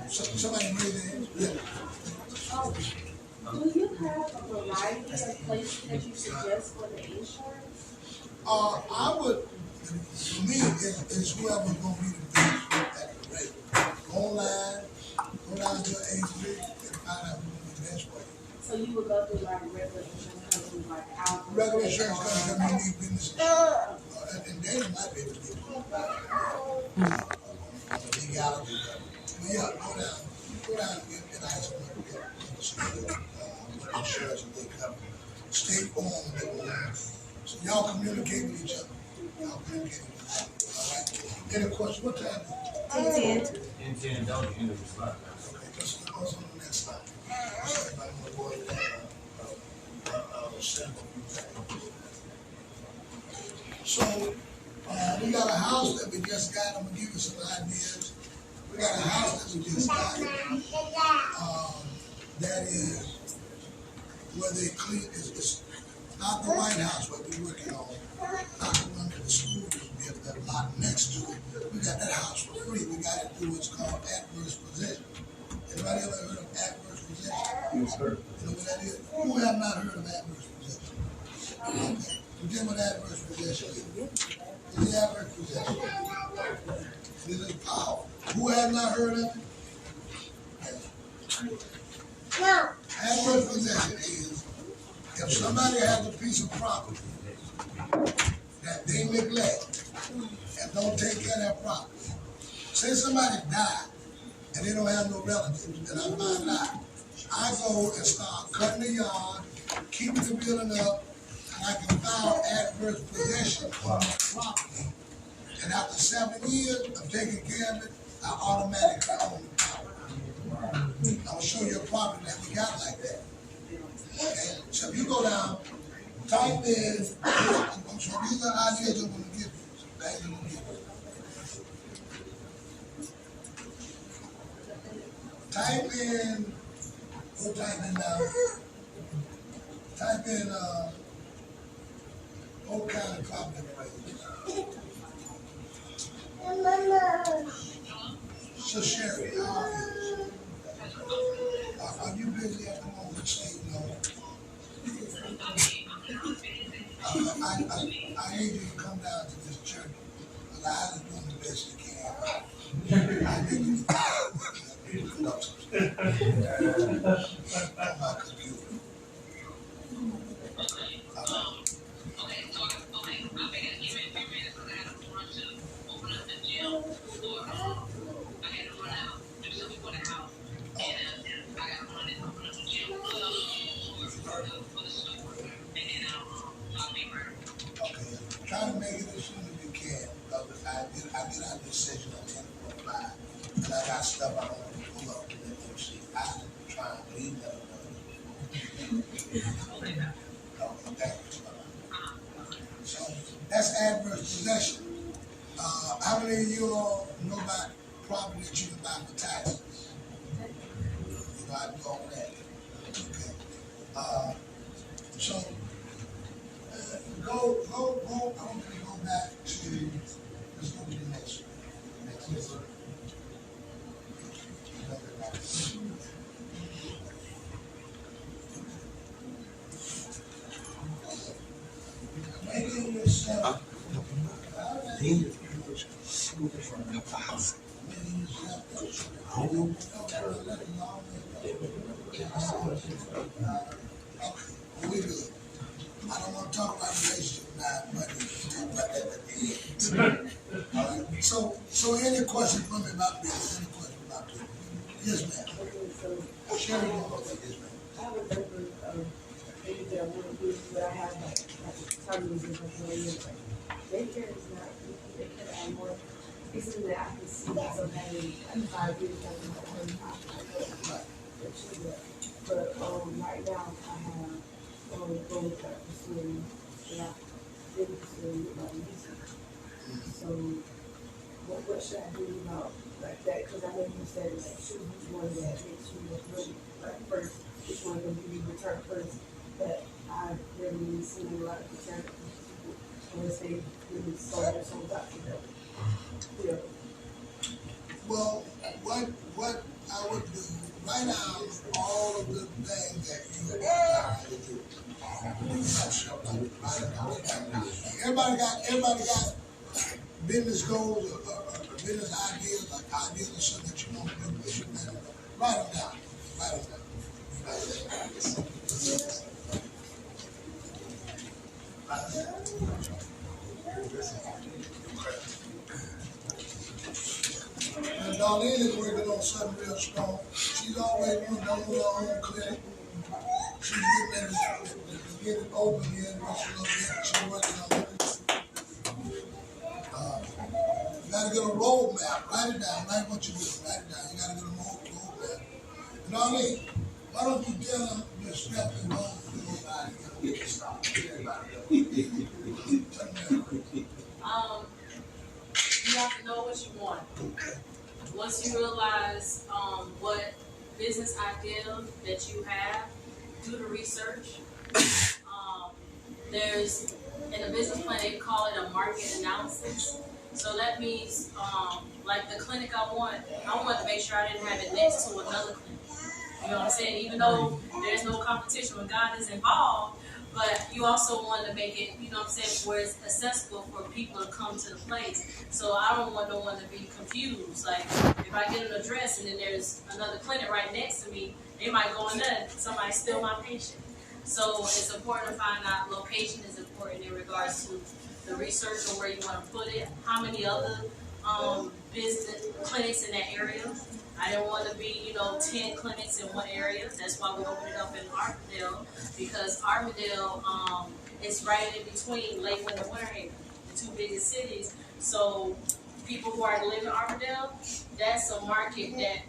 Somebody made it. Yeah. Do you have a variety of places that you suggest for the insurance? I would, for me, it's whoever's going to be the best at the rate. Online, go down to an agency and find out who's going to be the best for you. So you would go through like regular insurance companies like Alpha? Regular insurance companies need business. And they might be able to get it. Legality. But yeah, go down and ask them what insurance they cover. State Farm, they will ask. So y'all communicate with each other. Y'all communicate with each other. All right. Any questions? What time is it? 10, don't end of the slide. Okay, let's go on the next slide. Everybody want to go ahead and sample. So, we got a house that we just got. I'm going to give you some ideas. We got a house that we just got. That is where they clean. It's not the White House what we're working on. Not the one that the school just built, that lot next to it. We got that house for free. We got it through what's called adverse possession. Anybody ever heard of adverse possession? Yes, sir. You know what that is? Who have not heard of adverse possession? Okay. You get what adverse possession is. It's adverse possession. It is power. Who has not heard of it? No. Adverse possession is if somebody has a piece of property that they neglect and don't take care of their property. Say somebody died and they don't have no relatives, and I find out. I go and start cutting the yard, keeping the building up, and I can file adverse possession on my property. And after 7 years of taking care of it, I automatically own the property. I'll show you a property that we got like that. Okay? So if you go down, type in, so these are ideas I'm going to give you. Some things I'm going to give you. Type in, go type in now. Type in, what kind of property price? So Sherry, are you busy at the moment? Say no. I need you to come down to this church. Eliza is doing the best she can. I need you to come up some stuff on my computer. I get out this session at 10:45, and I got stuff I want to pull up and let them see. I try and leave that alone. Okay. So that's adverse possession. How many of you all know about property that you can buy for taxes? You know, I do all that. Okay. So go. I want you to go back to. Let's go to the next one. Next one. Making yourself. We good. I don't want to talk about relationship now, but we can talk about that at the end. All right. So any question from me about this? Any question about this? Yes, ma'am. Sherry, yes, ma'am. I have a number of things that I want to do, but I have like tunnels and stuff like that. Daycare is not, daycare I'm more, it's something that I can see myself having, I'm 5 years down the line, but right now I have goals that I'm pursuing, that I've been pursuing with my music. So what should I do about like that? Because I know you said like choose which one that makes you really like first, which one will give you return first. But I really seen a lot of return from people unless they really sold their souls out to them. Yeah. Well, what I would do right now, all of the things that you have to do. Everybody got business goals or business ideas, like ideas or something that you want to do. Write them down. Write them down. And Darlene is working on something real strong. She's always wanted to own her own clinic. She's getting ready to get it open here in just a little bit. She's working on it. You gotta get a roadmap. Write it down. Write what you do. Write it down. You gotta get a roadmap. You know what I mean? Why don't you tell them your steps and goals to go by and get start? Everybody else. You have to know what you want. Once you realize what business idea that you have, do the research. There's in a business plan they call it a market analysis. So that means like the clinic I want to make sure I didn't have it next to another clinic. You know what I'm saying? Even though there's no competition when God is involved, but you also want to make it, you know what I'm saying, where it's accessible for people to come to the place. So I don't want no one to be confused. Like if I get an address and then there's another clinic right next to me, they might go in there, somebody steal my patient. So it's important to find out location is important in regards to the research on where you want to put it, how many other business clinics in that area. I didn't want to be, 10 clinics in one area. That's why we opened it up in Armidale, because Armidale is right in between Lakeland and Winter Haven, the two biggest cities. So people who are living in Armidale, that's a market that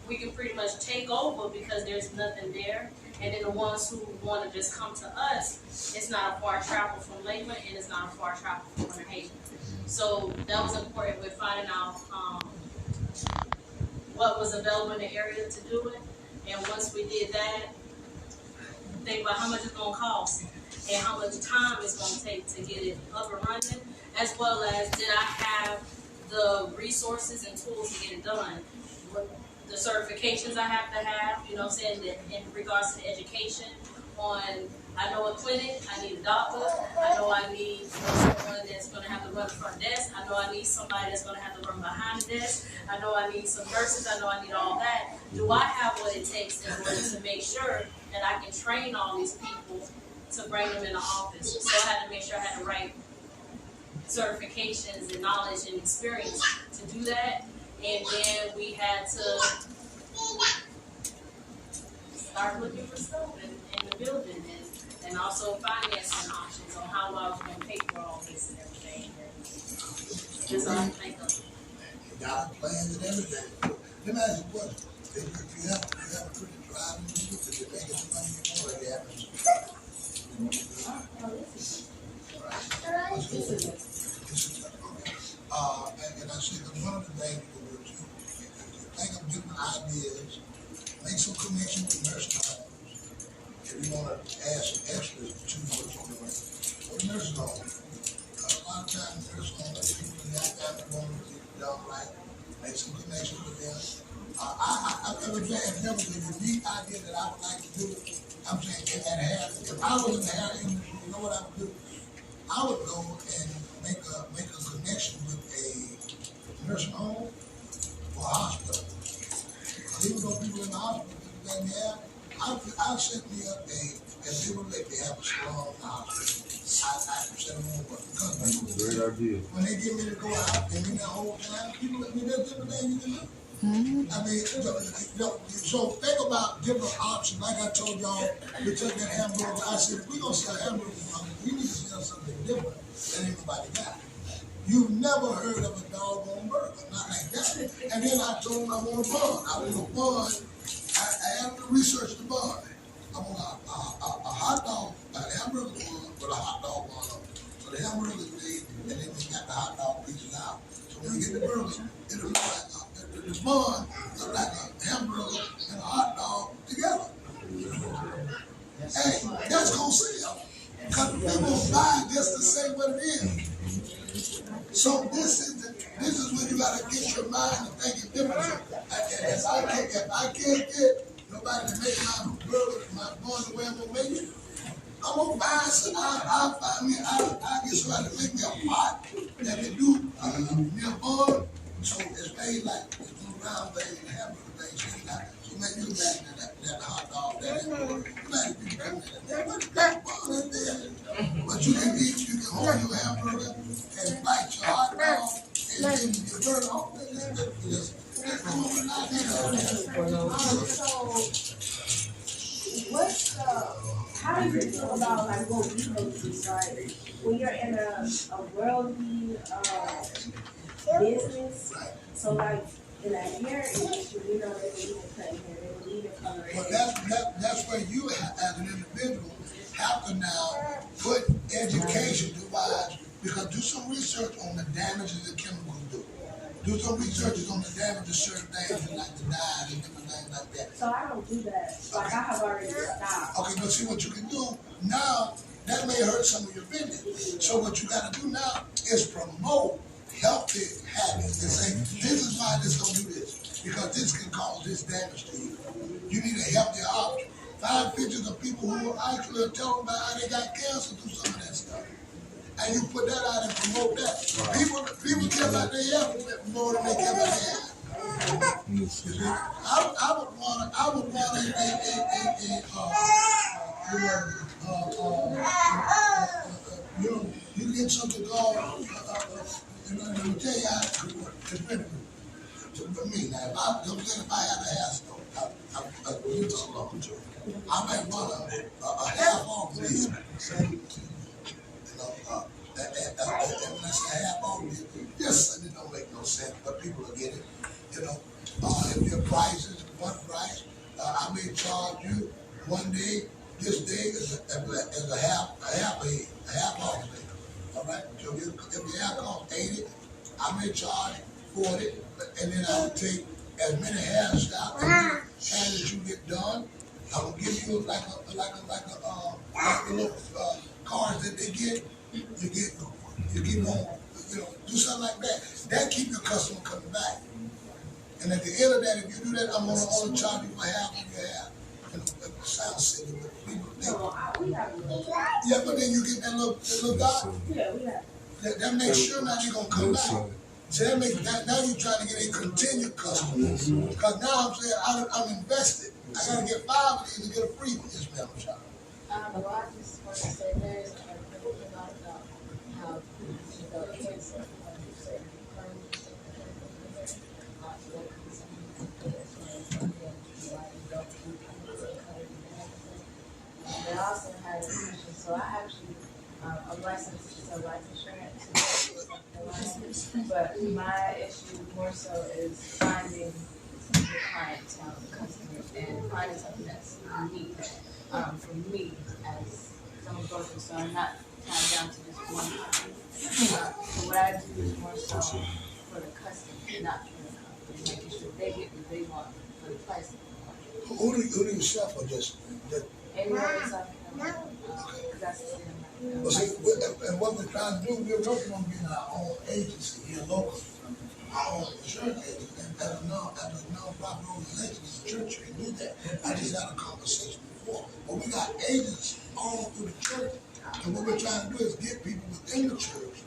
we can pretty much take over because there's nothing there. And then the ones who want to just come to us, it's not a far travel from Lakeland and it's not a far travel from Winter Haven. So that was important with finding out what was available in the area to do it. And once we did that, think about how much it's going to cost and how much time it's going to take to get it up and running, as well as did I have the resources and tools to get it done. The certifications I have to have, you know what I'm saying, in regards to education on, I know a clinic, I need a doctor, I know I need someone that's going to have to run the front desk, I know I need somebody that's going to have to run behind the desk, I know I need some nurses, I know I need all that. Do I have what it takes in order to make sure that I can train all these people to bring them in the office? So I had to make sure I had the right certifications and knowledge and experience to do that. And then we had to start looking for stuff in the building and also financing options on how I was going to pay for all this and everything. That's all I can think of. You got plans and everything. Let me ask you a question. If you have a pretty driving business, if you're making the money you want, like you have and I said that one of the things you can do too, you think of different ideas, make some connection with nursing homes. If you want to add some extras to what you're doing, or nursing homes. A lot of times nursing homes, people in that family want to get it done right, make some connection with them. I never been a unique idea that I would like to do. I'm saying in that hair, if I was in the hair industry, you know what I would do? I would go and make a connection with a nursing home or a hospital. Because even though people in the hospital let me have, I'll set me up and they will let me have a strong hospital. I can set them on, but because people, great idea. When they get me to go out and in that whole time, people let me do different things you can do. I mean, so think about different options. Like I told y'all, we took that hamburger. I said, if we're going to sell hamburgers, we need to sell something different than anybody got. You've never heard of a doggone burger, not like that. And then I told them I want a bun. I want a bun. I have to research the bun. I want a hot dog, a hamburger bun with a hot dog bun on it. So the hamburger is made, and then we got the hot dog pieces out. So when you get the burger, it'll look like the bun look like a hamburger and a hot dog together. Hey, that's gonna sell. Because people will buy just to say what it is. So this is when you gotta get your mind to thinking different. And if I can't get nobody to make my burger, my bun the way I'm gonna make it, I'm gonna buy some. I'll find me. I'll get somebody to make me a pot that can do me a bun. So it's made like it's a round thing and hamburger thing. So make you back that hot dog, that hamburger. Like you come in there, what that bun in there? But you can eat, you can hold your hamburger and bite your hot dog and then you burn off. How do you feel about like what we go through, right? When you're in a worldly business, so like in a hair industry, you know, they believe in cutting hair, they believe in coloring. But that's where you as an individual have to now put education to wise, because do some research on the damages that chemicals do. Do some research on the damage of certain things like the dyes and different things like that. So I don't do that. Like I have already stopped. Okay, but see what you can do now, that may hurt some of your business. So what you gotta do now is promote healthy habits and say, this is why this gonna do this. Because this can cause this damage to you. You need a healthy option. Find pictures of people who actually tell them about how they got cancer through some of that stuff. And you put that out and promote that. People care about their health more than they care about their health. I would want you get something called, let me tell you how it's been for me. Now, if I had a hair store, you talk long term, I might want a half off lease. And when I say half off, yes, it don't make no sense, but people will get it. You know, if your price is one price, I may charge you one day. This day is a half off day. All right. So if the hair costs 80, I may charge 40, and then I will take as many hairstyles as you get done. I will give you like a little cards that they get. You get home, do something like that. That keep your customer coming back. And at the end of that, if you do that, I'm gonna only charge you for half of your half. It sounds silly, but people think. Yeah, but then you get that little guy. Yeah, we have. That makes sure now you're gonna come back. So that makes now you're trying to get a continued customer. Because now I'm saying I'm invested. I gotta get 5 of these to get a free one. Yes, ma'am, I'm sorry. Well, I just want to say there's a lot about how the kids, like you said, they also had a question. So I actually, I'm licensed to sell life insurance. But my issue more so is finding the clientele, the customers, and finding something that's unique for me as someone broker. So I'm not tied down to just one company. So what I do is more so for the customer, not for the company, making sure they get what they want for the price that they want. Who do you shop for? Just Anywhere in South Carolina, that's the state of well, see, my and what we're trying to do, we're working on getting our own agency here locally, our own insurance agency. And as a non-profit organization, the church can do that. I just had a conversation before, but we got agents all through the church, and what we're trying to do is get people within the church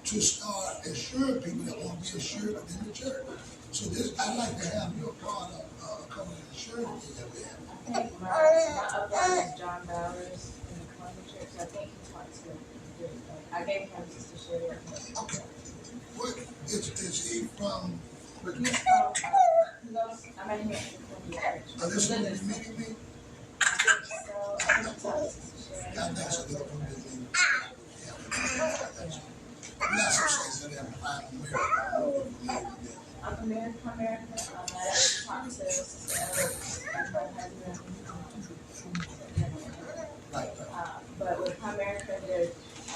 to start insuring people that want to be insured within the church. So this, I'd like to have you a part of a couple of insurance things that we have. I think my upline is John Bowers in the Columbia Church. I think he talked to, I gave him Sister Sherry. Okay. What is he from? He's from, he knows, I met him at the Columbia Church. Are this one you meeting me? I think so. I think he talked to Sister Sherry. Yeah, thanks for the opportunity. We got some things that have to find America. I'm from America. I actually talked to Sister Ella and her husband. Right. But with America, they're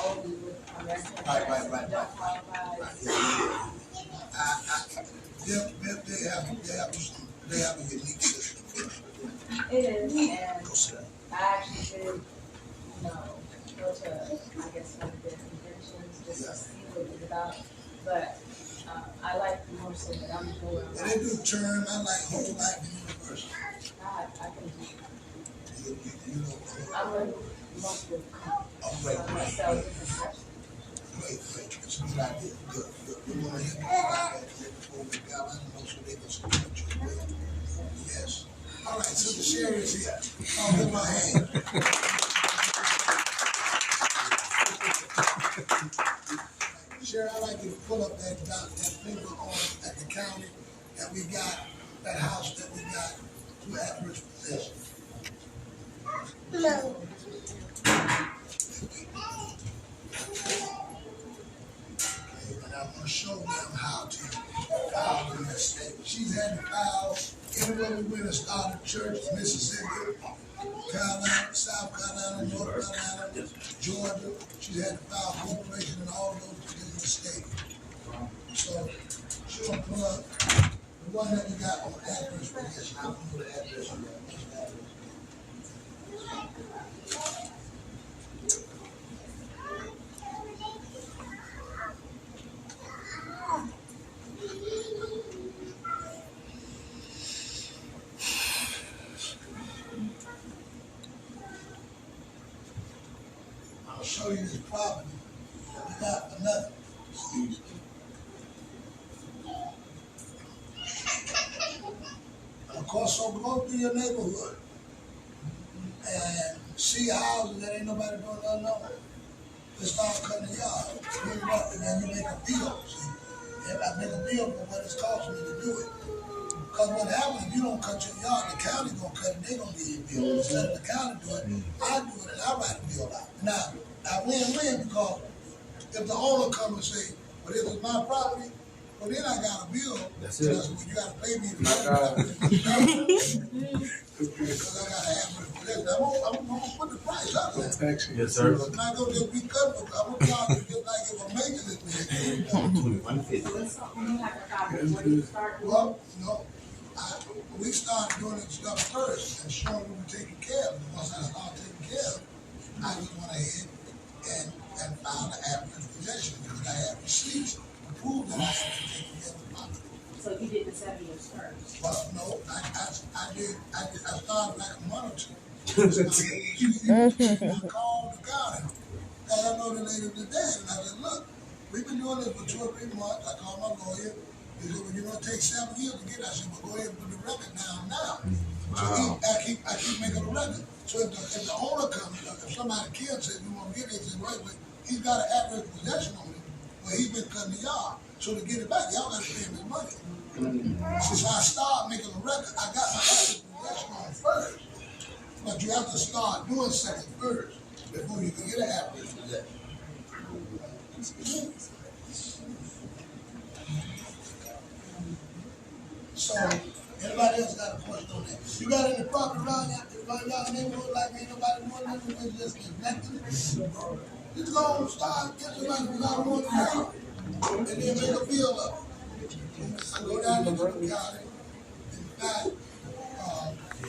only with America. Right. Don't qualify. They have a unique system. It is, and I actually did, go to, I guess, one of their conventions just to see what it's about. But I like more so that I'm going. And they do term. I like whole life university. I can do. You know. I'm going to most of Great. It's a good idea. Good. We want to hear more about that before we go. I don't know so they can support you well. Yes. All right, Sister Sherry is here. I'll give my hand. Sherry, I'd like you to pull up that paper on at the county that we got, that house that we got to adverse possession. No. And I'm going to show them how to file in this state. She's had to file anywhere we went and started church, Mississippi, Carolina, South Carolina, North Carolina, Georgia. She's had to file corporation in all those particular states. So she's going to pull up the one that we got on adverse possession. I don't know the address on that. I'll show you this property that we got for nothing. And of course, so go through your neighborhood and see houses that ain't nobody doing nothing on. Just start cutting the yard, clean it up, and then you make a bill. See, I make a bill for what it's costing me to do it. Because what happens if you don't cut your yard, the county gonna cut it, they gonna give you a bill. Instead of the county doing it, I do it and I write a bill out. Now, I win-win because if the owner come and say, well, this is my property, well, then I got a bill. That's it. You gotta pay me to My God. because I gotta have it. I'm gonna put the price out there. Protection. Yes, sir. I'm not gonna just be cut, but I'm gonna try to just like if I'm making it. When you start, Well, no, we started doing this stuff first and showing we were taking care of it. Once I started taking care of it, I just went ahead and filed an adverse possession because I had receipts to prove that I had been taking care of the property. so you did the 7 years first. But no, I started like a month or two. I called the county because I know the lady was dead, and I said, look, we've been doing this for 2 or 3 months. I called my lawyer. He said, well, you're going to take 7 years to get it. I said, well, go ahead and put the record down now. Wow. So I keep making a record. So if the owner comes, if somebody kills it, you want to get it, he said, wait, he's got an adverse possession on it, but he's been cutting the yard. So to get it back, y'all got to pay him his money. So I started making a record. I got my adverse possession on first. But you have to start doing something first before you can get an adverse possession. So, anybody else got a question on that? You got any property around y'all neighborhood like ain't nobody doing nothing, it's just neglected? Just go and start, get somebody who's out on the job, and then make a bill up. I go down to the county and find,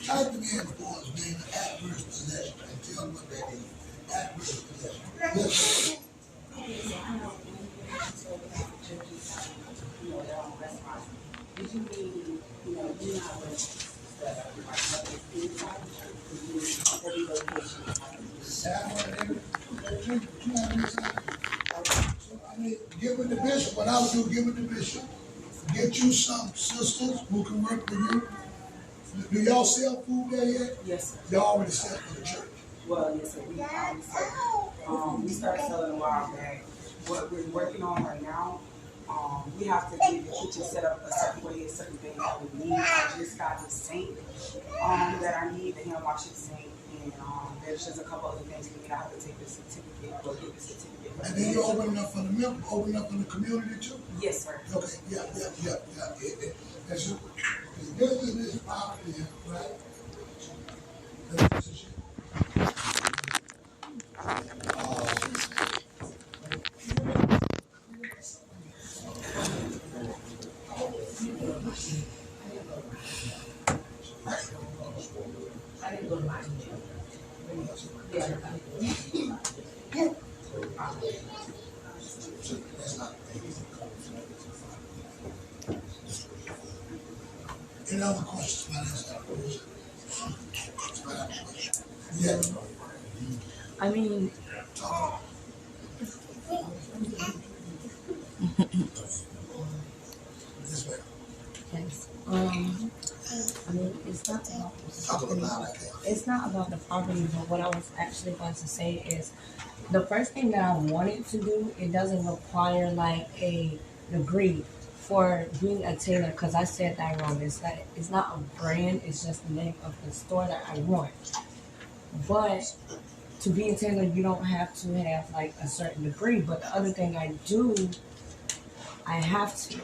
type them in for us, being adverse possession, and tell them what that is. Adverse possession. Yes, sir. Did you mean, you know, you're not with every location? I mean, give it to Bishop. What I would do, give it to Bishop. Get you some sisters who can work with you. Do y'all sell food there yet? Yes, sir. Y'all already sell for the church. Well, yes, sir. We started selling a while back. What we're working on right now, we have to get the kitchen set up a certain way, certain things that we need. I just got the sink that I need, the hand washing sink, and there's just a couple other things we need. I have to take the certificate, go get the certificate. And then you open up for the member, open up for the community too? Yes, sir. Okay, yeah. That's it. This is this property here, right? This is it. I didn't go to my email. Yeah. That's not any other questions about this? Yeah. I mean, This way. yes. I mean, it's not about Talk a little loud like that. it's not about the property, but what I was actually going to say is the first thing that I wanted to do, it doesn't require like a degree for being a tailor, because I said that wrong. It's not a brand, it's just the name of the store that I want. But to be a tailor, you don't have to have like a certain degree. But the other thing I do, I have to.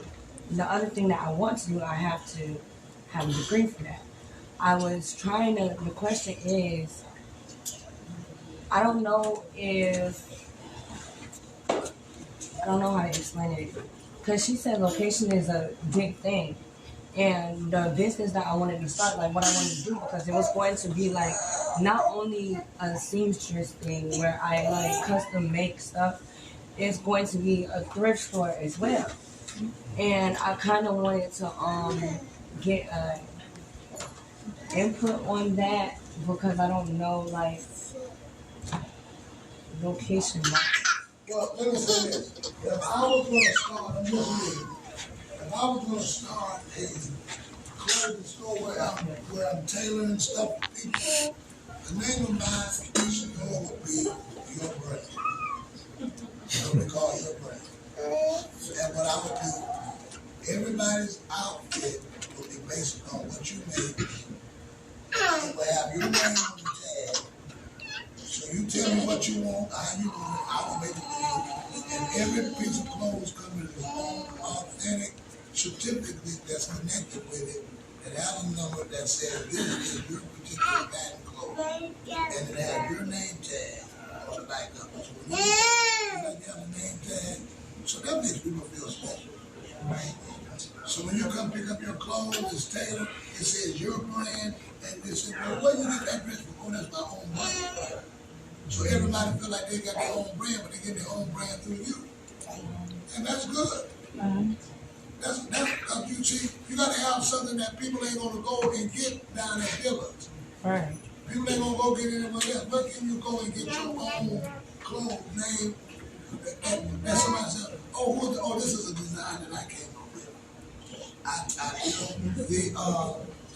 The other thing that I want to do, I have to have a degree for that. I was trying to, the question is, I don't know how to explain it. Because she said location is a big thing. And the business that I wanted to start, like what I wanted to do, because it was going to be like not only a seamstress thing where I like custom make stuff, it's going to be a thrift store as well. And I kind of wanted to get input on that because I don't know like location. Well, let me say this. If I was going to start, I'm just reading. If I was going to start a clothing store where I'm tailoring stuff for people, the name of my store would be Your Brand. That's what they call Your Brand. And what I would do, everybody's outfit will be based on what you make. It will have your name on the tag. So you tell me what you want, how you want it, I will make it for you. And every piece of clothes comes with its own authentic certificate that's connected with it, that has a number that says this is your particular pattern clothes. And it has your name tag on the back of it. So when you have a name tag, so that makes people feel special, right? So when you come pick up your clothes, it's tailored, it says Your Brand, and they say, well, where you get that dress from? Oh, that's my own brand. So everybody feel like they got their own brand, but they get their own brand through you. And that's good. That's you see, you gotta have something that people ain't gonna go and get down at Dillard's. Right. People ain't gonna go get anywhere else. Where can you go and get your own clothes name? And somebody said, oh, this is a design that I came up with.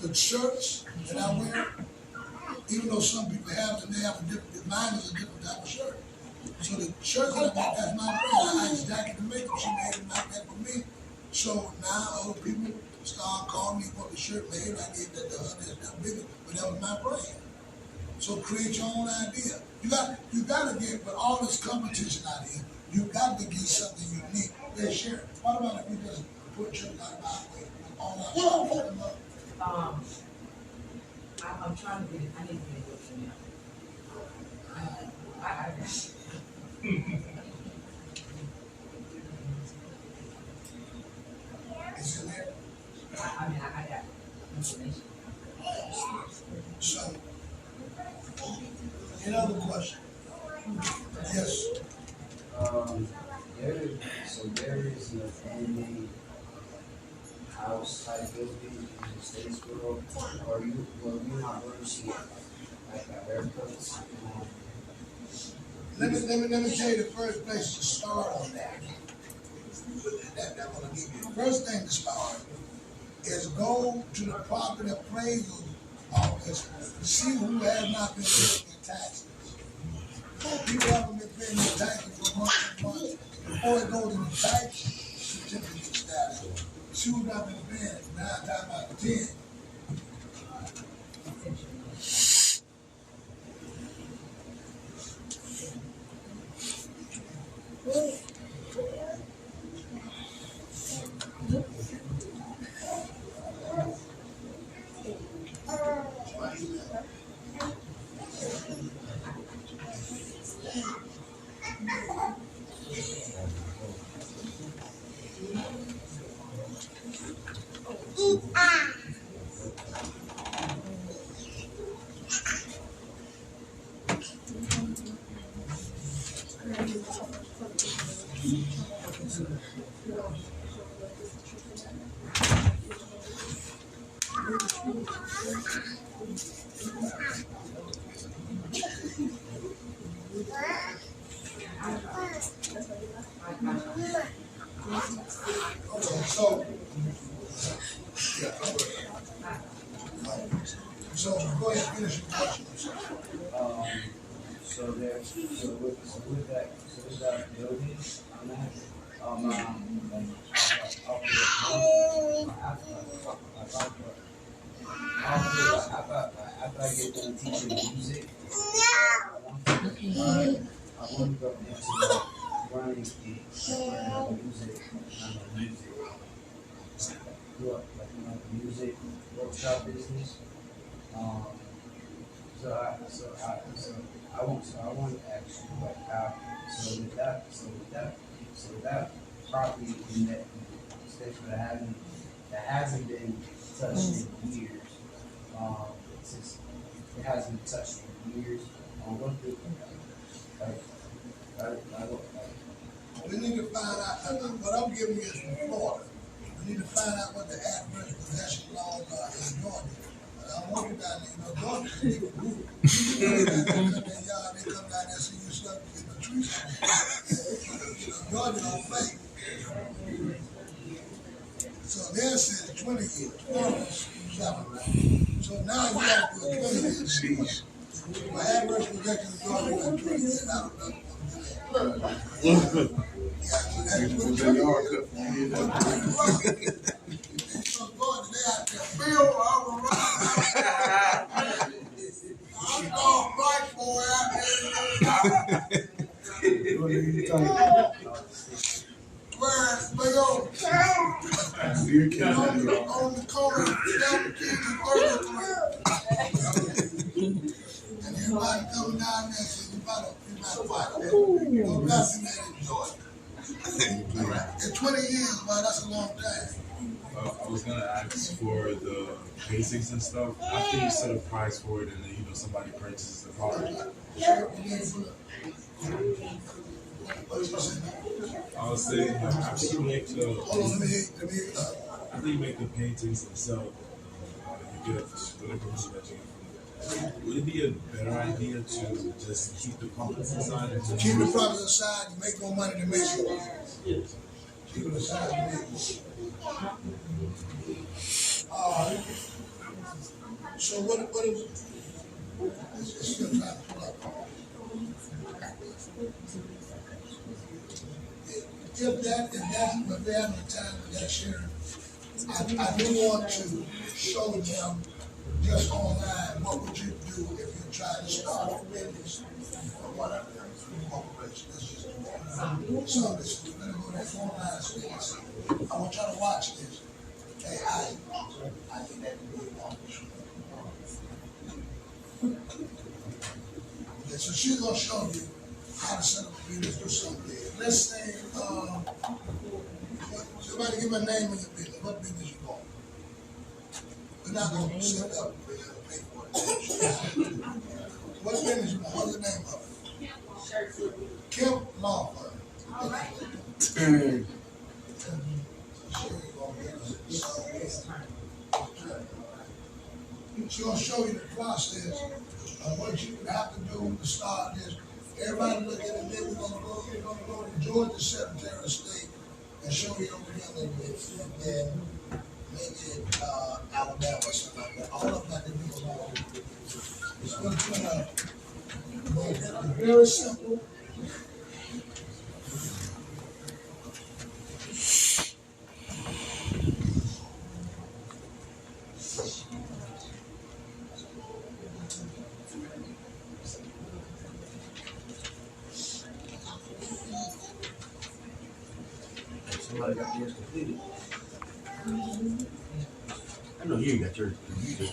The shirts that I wear, even though some people have them, they have a different, mine is a different type of shirt. So the shirts that I got, that's my brand. I asked Jackie to make them. She made them like that for me. So now other people start calling me for the shirt made. I gave that to her, that's not bigger, but that was my brand. So create your own idea. You got to get, with all this competition out here, you got to get something unique. Let's share it. What about if we just Put your all that. I'm trying to get it, I need to get it with you now. I got it. Is in there? I mean, I got information. So, any other question? Yes. There is an abandoned house type building in Statesboro, or you're not going to see like a haircuts. Let me tell you the first place to start on that. That I'm gonna give you. The first thing to start is go to the property appraisal office, see who has not been paying their taxes. People haven't been paying their taxes for months and months. Before it goes in the tax certificate status, see who's not been paying it 9 times out of 10. So go ahead and finish your question. With that building on that, after I get done teaching music, I want to go into running music, do music workshop business. I want to ask you like how with that property in that station that hasn't been touched in years. Since it hasn't been touched in years. What do We need to find out, what I'm giving you is from Florida. We need to find out what the adverse possession laws are in Georgia. I want you down there, Georgia can be a group. They come down there and see you stuck in the trees. Georgia don't play. So theirs says 20 years, Florida is 7. So now you got to do a 20 years. My adverse possession in Georgia is 20 years. I don't know. Yeah, so that's what the yard cut for me. So Georgia, they out there, Bill, I'm going black boy out there. What are you talking about? Where's Bill? On the corner of 17th and 33rd. And everybody coming down there says, you better fight that. You're vaccinated in Georgia. In 20 years, man, that's a long time. I was gonna ask for the basics and stuff. After you set a price for it, and then somebody purchases the product. I was saying after you make the paintings themselves, you get whatever that you get. Would it be a better idea to just keep the products inside? Keep the products inside and make more money to make it. Keep it aside and make more. So what is it? It's still trying to pull up. If that's what they're having a time with that sheriff, I do want to show them just online, what would you do if you're trying to start a business or whatever, corporation, let's just do that. So this, we're gonna go to that online space. I want y'all to watch this. Hey, I think that could be accomplished. Okay, so she's gonna show you how to set up a business, do something. Let's say, somebody give a name of your business. What business you want? We're not gonna set up, we're gonna pay for it. What business you want? What's the name of it? Kim Law Firm. All right. She's gonna show you the process of what you would have to do to start this. Everybody look at it, then we're gonna go to Georgia Secretary of State and show you over here a little bit, and then maybe Alabama or something like that. All of them like to be along. It's very simple. Somebody got yours completed. I know you got yours completed.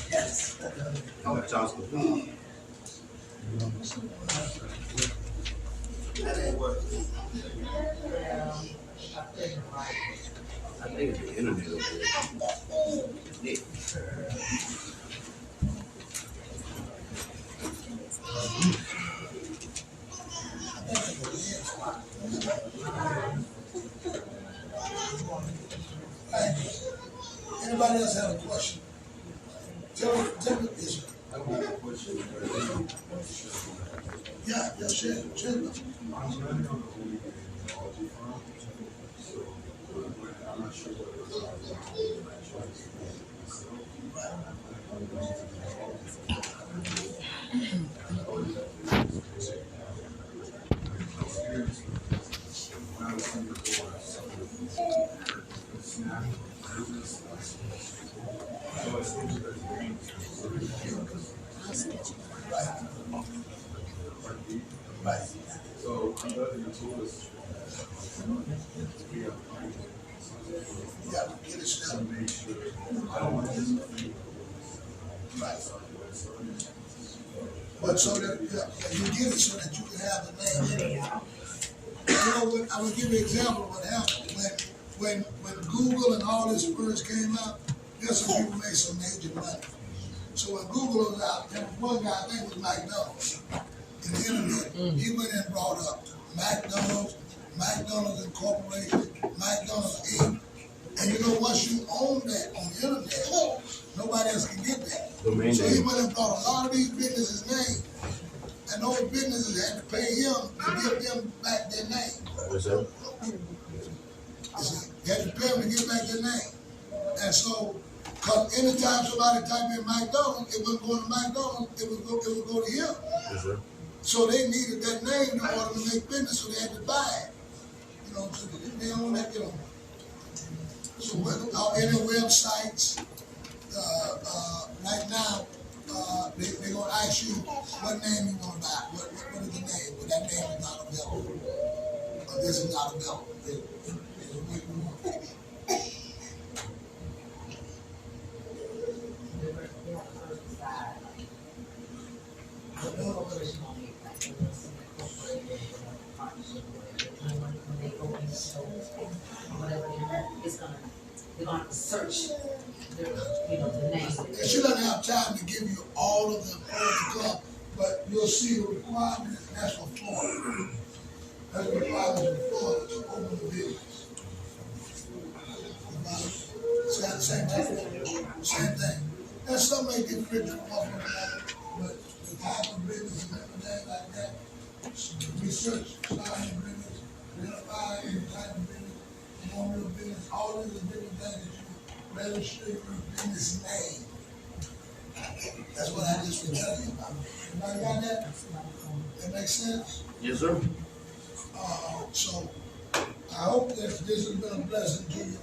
Yes. I got y'all's completed. That ain't working. I think it's the internet over there. Nick. Anybody else have a question? Tell me this. Yeah, share. Right. So I'm letting you tool is Yeah, get it to started. make sure I don't want this. Right. But so that you get it so that you can have the name. You know what? I will give you an example of what happened when Google and all this first came out. There's some people made some major money. So when Google was out, there was one guy, I think it was McDonald's, in the internet. He went and brought up McDonald's Incorporated, McDonald's Inc. And you know, once you own that on the internet, nobody else can get that. Domain So he name. went and brought a lot of these businesses' names, and those businesses had to pay him to give them back their name. What's that? You see, they had to pay them to get back their name. And so, cause anytime somebody typed in McDonald's, it wasn't going to McDonald's, it would go to him. Yes, sir. So they needed that name in order to make business, so they had to buy it. You know, so they own that, you know. So any websites, right now, they're gonna ask you what name you wanna buy. What is the name? Well, that name is not available. Or this is not available. They're gonna search the name. And she doesn't have time to give you all of the club, but you'll see the requirements. That's for Florida. That's the requirements for Florida to open the business. It's got the same thing. Same thing. And some may get different from one another, but the type of business and everything like that, research, starting a business, identify the type of business, owner of business, all these are different things that you register your business name. That's what I just been telling you about. Everybody got that? That makes sense? Yes, sir. So I hope that this has been a blessing to you.